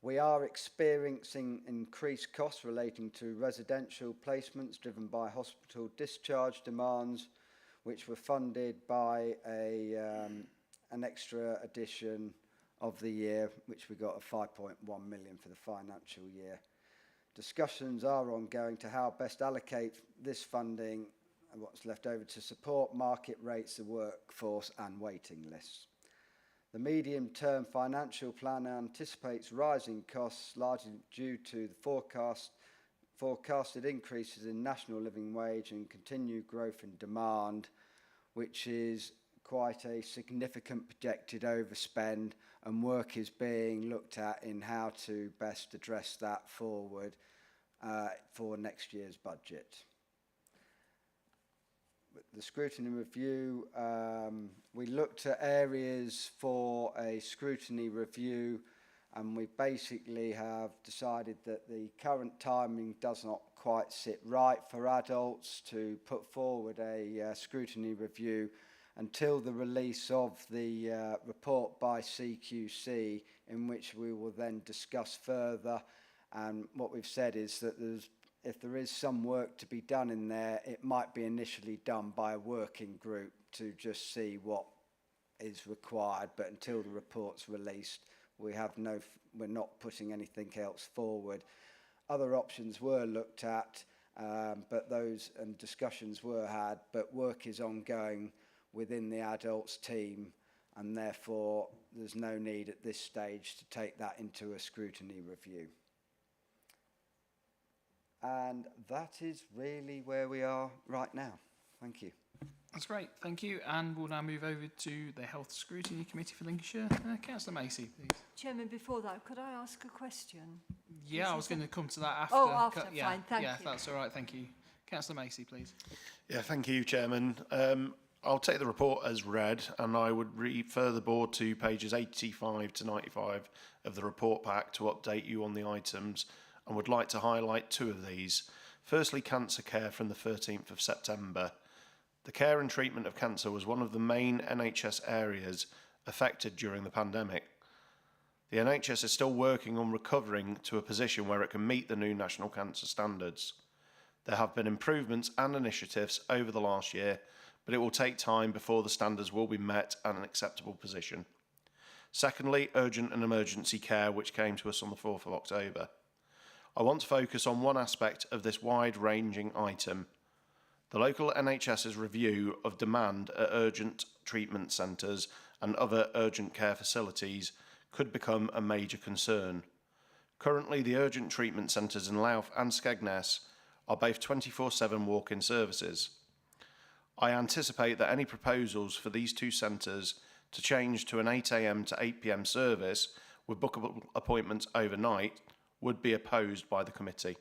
We are experiencing increased costs relating to residential placements driven by hospital discharge demands, which were funded by an extra addition of the year, which we got of 5.1 million for the financial year. Discussions are ongoing to how best allocate this funding and what's left over to support market rates of workforce and waiting lists. The medium-term financial plan anticipates rising costs, largely due to the forecasted increases in national living wage and continued growth in demand, which is quite a significant projected overspend, and work is being looked at in how to best address that forward for next year's budget. The scrutiny review, we looked at areas for a scrutiny review, and we basically have decided that the current timing does not quite sit right for adults to put forward a scrutiny review until the release of the report by CQC, in which we will then discuss further. And what we've said is that if there is some work to be done in there, it might be initially done by a working group to just see what is required, but until the report's released, we're not putting anything else forward. Other options were looked at, but discussions were had, but work is ongoing within the adults team, and therefore there's no need at this stage to take that into a scrutiny review. And that is really where we are right now. Thank you. That's great, thank you. And we'll now move over to the Health Scrutiny Committee for Lincolnshire. Councillor Macy, please. Chairman, before that, could I ask a question? Yeah, I was going to come to that after. Oh, after, yeah, fine, thank you. Yeah, that's all right, thank you. Councillor Macy, please. Yeah, thank you, Chairman. I'll take the report as read, and I would refer the board to pages 85 to 95 of the report pack to update you on the items, and would like to highlight two of these. Firstly, cancer care from the 13th of September. The care and treatment of cancer was one of the main NHS areas affected during the pandemic. The NHS is still working on recovering to a position where it can meet the new national cancer standards. There have been improvements and initiatives over the last year, but it will take time before the standards will be met at an acceptable position. Secondly, urgent and emergency care, which came to us on the 4th of October. I want to focus on one aspect of this wide-ranging item. The local NHS's review of demand at urgent treatment centres and other urgent care facilities could become a major concern. Currently, the urgent treatment centres in Louth and Skegness are both 24/7 walk-in services. I anticipate that any proposals for these two centres to change to an 8 AM to 8 PM service with bookable appointments overnight would be opposed by the committee.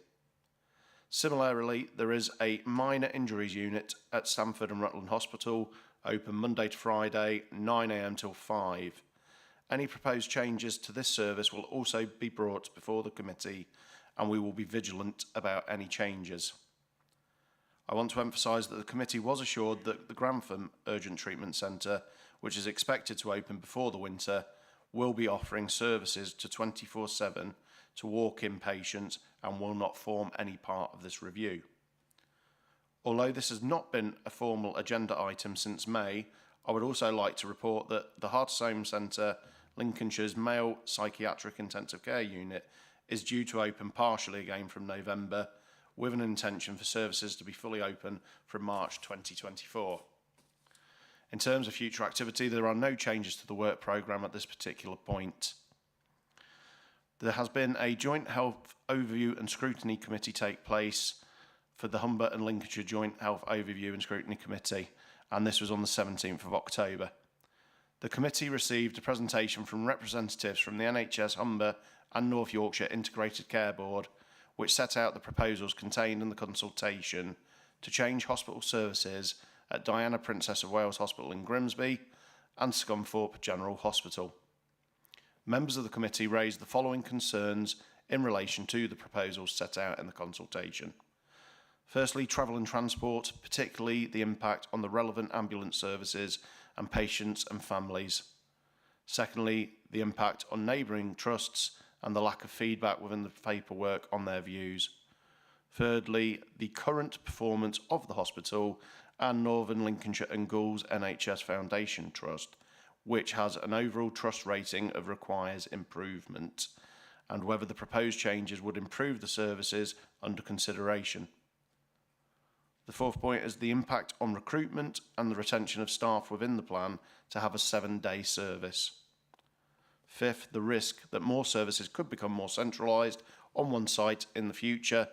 Similarly, there is a minor injuries unit at Stamford and Rutland Hospital, open Monday to Friday, 9 AM till 5. Any proposed changes to this service will also be brought before the committee, and we will be vigilant about any changes. I want to emphasise that the committee was assured that the Grantham Urgent Treatment Centre, which is expected to open before the winter, will be offering services to 24/7 to walk-in patients and will not form any part of this review. Although this has not been a formal agenda item since May, I would also like to report that the Hartshome Centre, Lincolnshire's male psychiatric intensive care unit, is due to open partially again from November, with an intention for services to be fully open from March 2024. In terms of future activity, there are no changes to the work programme at this particular point. There has been a joint health overview and scrutiny committee take place for the Humber and Lincolnshire Joint Health Overview and Scrutiny Committee, and this was on the 17th of October. The committee received a presentation from representatives from the NHS Humber and North Yorkshire Integrated Care Board, which set out the proposals contained in the consultation to change hospital services at Diana Princess of Wales Hospital in Grimsby and Scunthorpe General Hospital. Members of the committee raised the following concerns in relation to the proposals set out in the consultation. Firstly, travel and transport, particularly the impact on the relevant ambulance services and patients and families. Secondly, the impact on neighbouring trusts and the lack of feedback within the paperwork on their views. Thirdly, the current performance of the hospital and Northern Lincolnshire and Gould's NHS Foundation Trust, which has an overall trust rating of requires improvement, and whether the proposed changes would improve the services under consideration. The fourth point is the impact on recruitment and the retention of staff within the plan to have a 7-day service. Fifth, the risk that more services could become more centralised on one site in the future.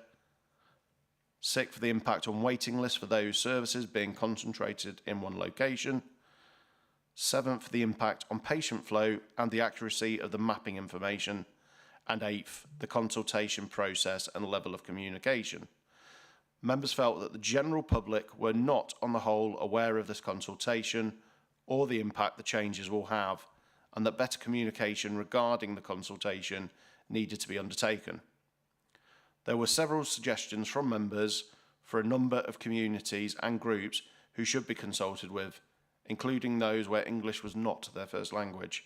Sixth, the impact on waiting lists for those services being concentrated in one location. 7th, the impact on patient flow and the accuracy of the mapping information, and 8th, the consultation process and level of communication. Members felt that the general public were not, on the whole, aware of this consultation or the impact the changes will have, and that better communication regarding the consultation needed to be undertaken. There were several suggestions from members for a number of communities and groups who should be consulted with, including those where English was not their first language.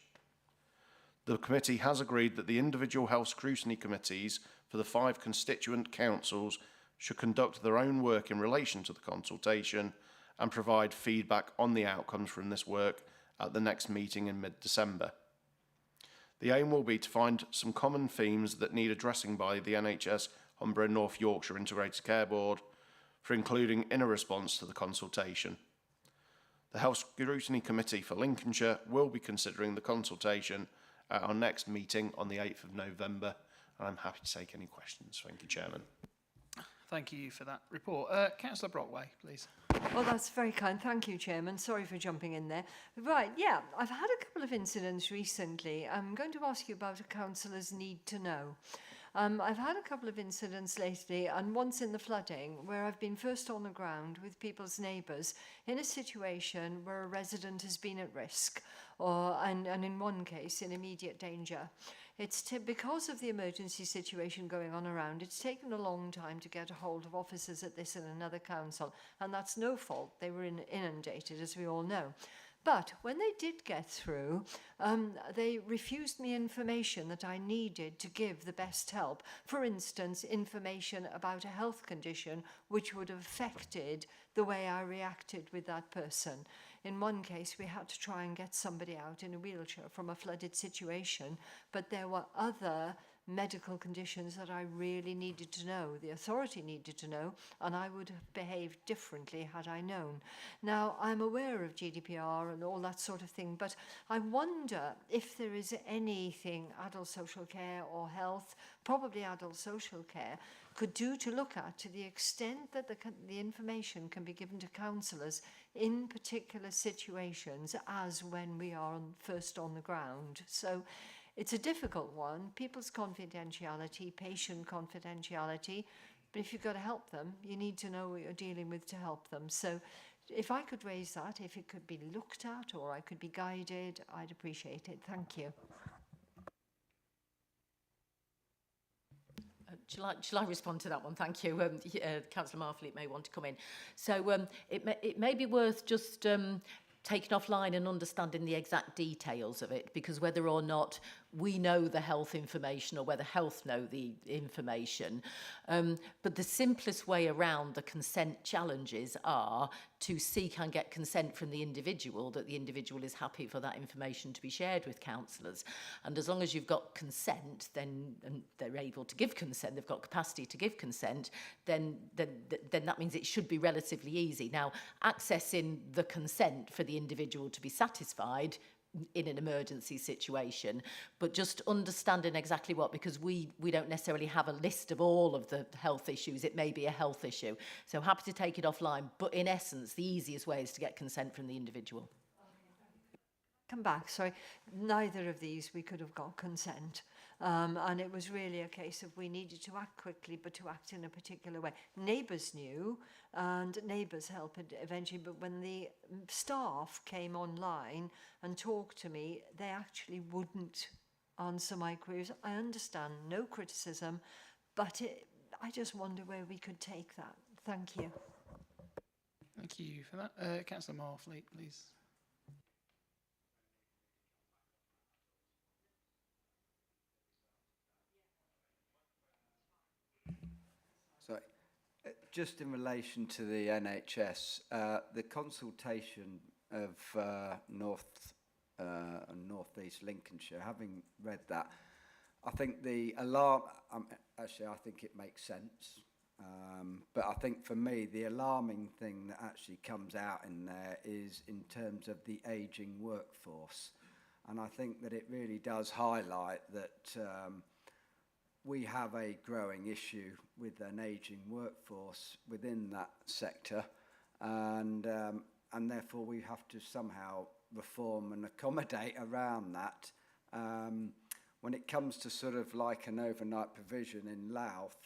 The committee has agreed that the individual health scrutiny committees for the 5 constituent councils should conduct their own work in relation to the consultation and provide feedback on the outcomes from this work at the next meeting in mid-December. The aim will be to find some common themes that need addressing by the NHS Humber and North Yorkshire Integrated Care Board for including in a response to the consultation. The Health Scrutiny Committee for Lincolnshire will be considering the consultation at our next meeting on the 8th of November, and I'm happy to take any questions. Thank you, Chairman. Thank you for that report. Councillor Brockway, please. Well, that's very kind. Thank you, Chairman. Sorry for jumping in there. Right, yeah, I've had a couple of incidents recently. I'm going to ask you about a councillor's need to know. I've had a couple of incidents lately, and once in the flooding, where I've been first on the ground with people's neighbours in a situation where a resident has been at risk, and in one case, in immediate danger. It's because of the emergency situation going on around, it's taken a long time to get a hold of officers at this and another council, and that's no fault. They were inundated, as we all know. But when they did get through, they refused me information that I needed to give the best help. For instance, information about a health condition which would have affected the way I reacted with that person. In one case, we had to try and get somebody out in a wheelchair from a flooded situation, but there were other medical conditions that I really needed to know. The authority needed to know, and I would have behaved differently had I known. Now, I'm aware of GDPR and all that sort of thing, but I wonder if there is anything adult social care or health, probably adult social care, could do to look at to the extent that the information can be given to councillors in particular situations as when we are first on the ground. So it's a difficult one, people's confidentiality, patient confidentiality, but if you've got to help them, you need to know what you're dealing with to help them. So if I could raise that, if it could be looked at or I could be guided, I'd appreciate it. Thank you. Shall I respond to that one? Thank you. Councillor Marfleet may want to come in. So it may be worth just taking offline and understanding the exact details of it, because whether or not we know the health information or whether health know the information. But the simplest way around the consent challenges are to seek and get consent from the individual, that the individual is happy for that information to be shared with councillors. And as long as you've got consent, then and they're able to give consent, they've got capacity to give consent, then that means it should be relatively easy. Now, accessing the consent for the individual to be satisfied in an emergency situation, but just understanding exactly what, because we don't necessarily have a list of all of the health issues. It may be a health issue. So happy to take it offline, but in essence, the easiest way is to get consent from the individual. Come back, sorry. Neither of these we could have got consent. And it was really a case of we needed to act quickly, but to act in a particular way. Neighbours knew, and neighbours helped eventually, but when the staff came online and talked to me, they actually wouldn't answer my queries. I understand, no criticism, but I just wonder where we could take that. Thank you. Thank you for that. Councillor Marfleet, please. Sorry. Just in relation to the NHS, the consultation of North and North East Lincolnshire, having read that, I think the alarm, actually I think it makes sense, but I think for me the alarming thing that actually comes out in there is in terms of the ageing workforce, and I think that it really does highlight that we have a growing issue with an ageing workforce within that sector, and therefore we have to somehow reform and accommodate around that. When it comes to sort of like an overnight provision in Louth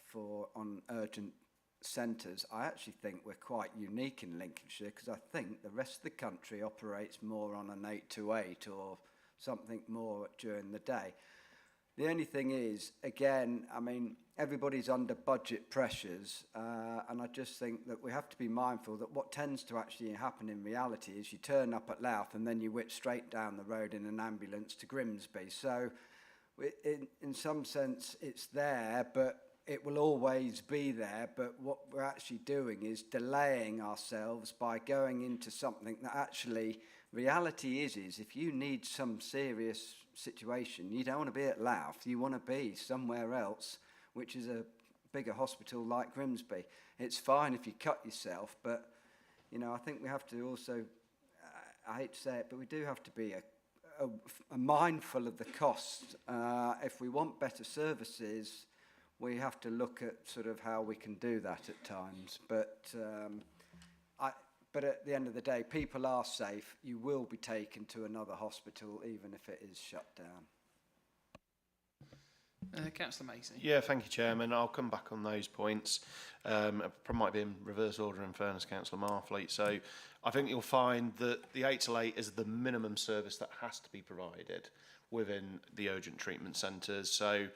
on urgent centres, I actually think we're quite unique in Lincolnshire, because I think the rest of the country operates more on an 8 to 8 or something more during the day. The only thing is, again, I mean, everybody's under budget pressures, and I just think that we have to be mindful that what tends to actually happen in reality is you turn up at Louth and then you whip straight down the road in an ambulance to Grimsby. So in some sense it's there, but it will always be there. But what we're actually doing is delaying ourselves by going into something that actually reality is if you need some serious situation, you don't want to be at Louth, you want to be somewhere else, which is a bigger hospital like Grimsby. It's fine if you cut yourself, but you know, I think we have to also, I hate to say it, but we do have to be a mindful of the cost. If we want better services, we have to look at sort of how we can do that at times. But at the end of the day, people are safe. You will be taken to another hospital, even if it is shut down. Councillor Mason. Yeah, thank you, Chairman. I'll come back on those points. Might be in reverse order, in fairness, Councillor Marfleet. So I think you'll find that the 8 to 8 is the minimum service that has to be provided within the urgent treatment centres. So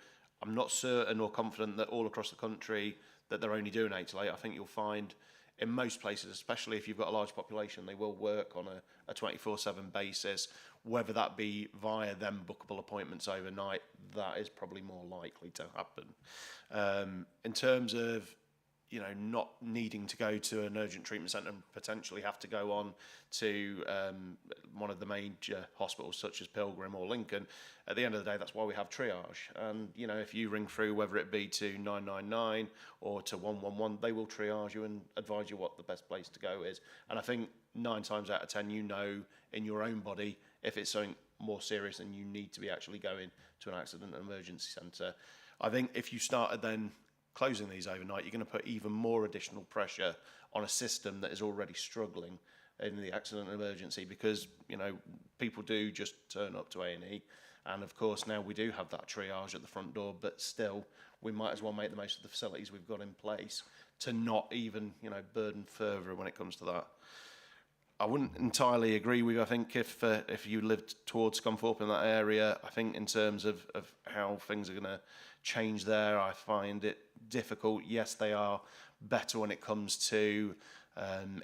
I'm not certain or confident that all across the country that they're only doing 8 to 8. I think you'll find in most places, especially if you've got a large population, they will work on a 24/7 basis. Whether that be via them bookable appointments overnight, that is probably more likely to happen. In terms of, you know, not needing to go to an urgent treatment centre and potentially have to go on to one of the major hospitals such as Pilgrim or Lincoln, at the end of the day, that's why we have triage. And, you know, if you ring through, whether it be to 999 or to 111, they will triage you and advise you what the best place to go is. And I think 9 times out of 10, you know in your own body if it's something more serious and you need to be actually going to an accident and emergency centre. I think if you started then closing these overnight, you're going to put even more additional pressure on a system that is already struggling in the accident and emergency, because, you know, people do just turn up to A&E, and of course now we do have that triage at the front door, but still we might as well make the most of the facilities we've got in place to not even, you know, burden further when it comes to that. I wouldn't entirely agree with you. I think if you lived towards Scunthorpe in that area, I think in terms of how things are going to change there, I find it difficult. Yes, they are better when it comes to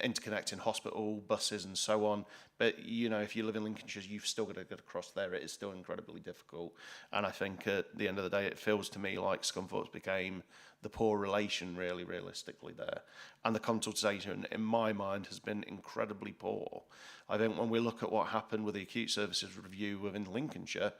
interconnecting hospital buses and so on, but you know, if you live in Lincolnshire, you've still got to get across there. It is still incredibly difficult, and I think at the end of the day, it feels to me like Scunthorpe's became the poor relation, really, realistically there, and the consultation in my mind has been incredibly poor. I think when we look at what happened with the acute services review within Lincolnshire,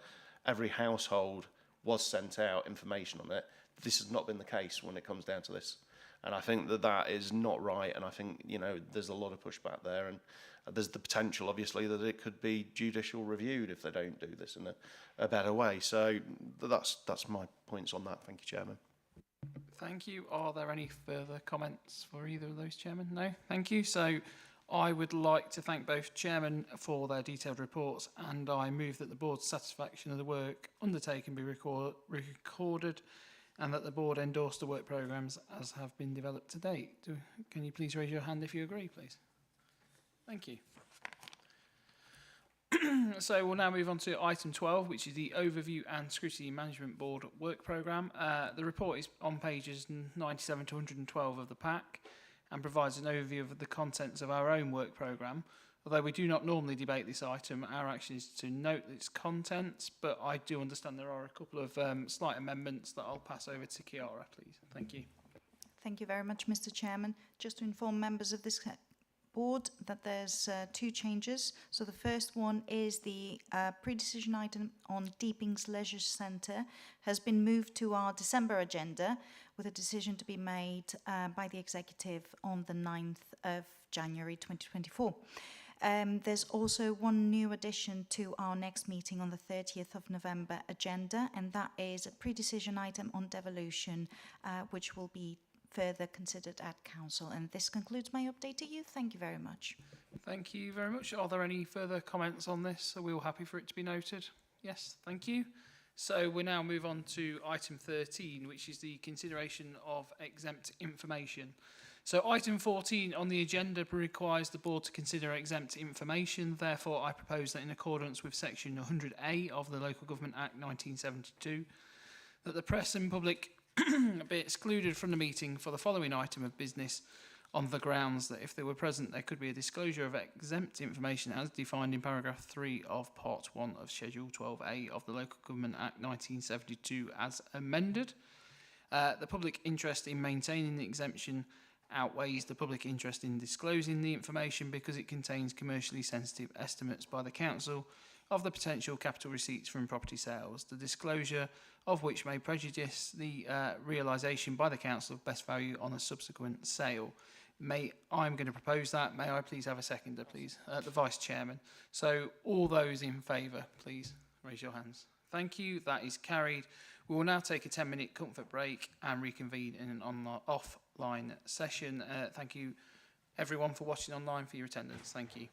every household was sent out information on it. This has not been the case when it comes down to this. And I think that that is not right. And I think, you know, there's a lot of pushback there. And there's the potential, obviously, that it could be judicial reviewed if they don't do this in a better way. So that's my points on that. Thank you, Chairman. Thank you. Are there any further comments for either of those, Chairman? No? Thank you. So I would like to thank both Chairmen for their detailed reports, and I move that the Board's satisfaction of the work undertaken be recorded, and that the Board endorse the work programmes as have been developed to date. Can you please raise your hand if you agree, please? Thank you. So we'll now move on to item 12, which is the Overview and Scrutiny Management Board work programme. The report is on pages 97 to 112 of the pack and provides an overview of the contents of our own work programme. Although we do not normally debate this item, our action is to note its contents, but I do understand there are a couple of slight amendments that I'll pass over to Chiara, please. Thank you. Thank you very much, Mr. Chairman. Just to inform members of this board that there's 2 changes. So the first one is the pre-decision item on Deepings Leisure Centre has been moved to our December agenda with a decision to be made by the executive on the 9th of January 2024. There's also one new addition to our next meeting on the 30th of November agenda, and that is a pre-decision item on devolution, which will be further considered at council. And this concludes my update to you. Thank you very much. Thank you very much. Are there any further comments on this? Are we all happy for it to be noted? Yes, thank you. So we now move on to item 13, which is the consideration of exempt information. So item 14 on the agenda requires the board to consider exempt information. Therefore, I propose that in accordance with section 100A of the Local Government Act 1972, that the press and public be excluded from the meeting for the following item of business, on the grounds that if they were present, there could be a disclosure of exempt information as defined in paragraph 3 of part 1 of Schedule 12A of the Local Government Act 1972 as amended. The public interest in maintaining the exemption outweighs the public interest in disclosing the information because it contains commercially sensitive estimates by the council of the potential capital receipts from property sales, the disclosure of which may prejudice the realisation by the council of best value on a subsequent sale. I'm going to propose that. May I please have a seconder, please? The Vice Chairman. So all those in favour, please raise your hands. Thank you. That is carried. We will now take a 10-minute comfort break and reconvene in an offline session. Thank you, everyone, for watching online, for your attendance. Thank you.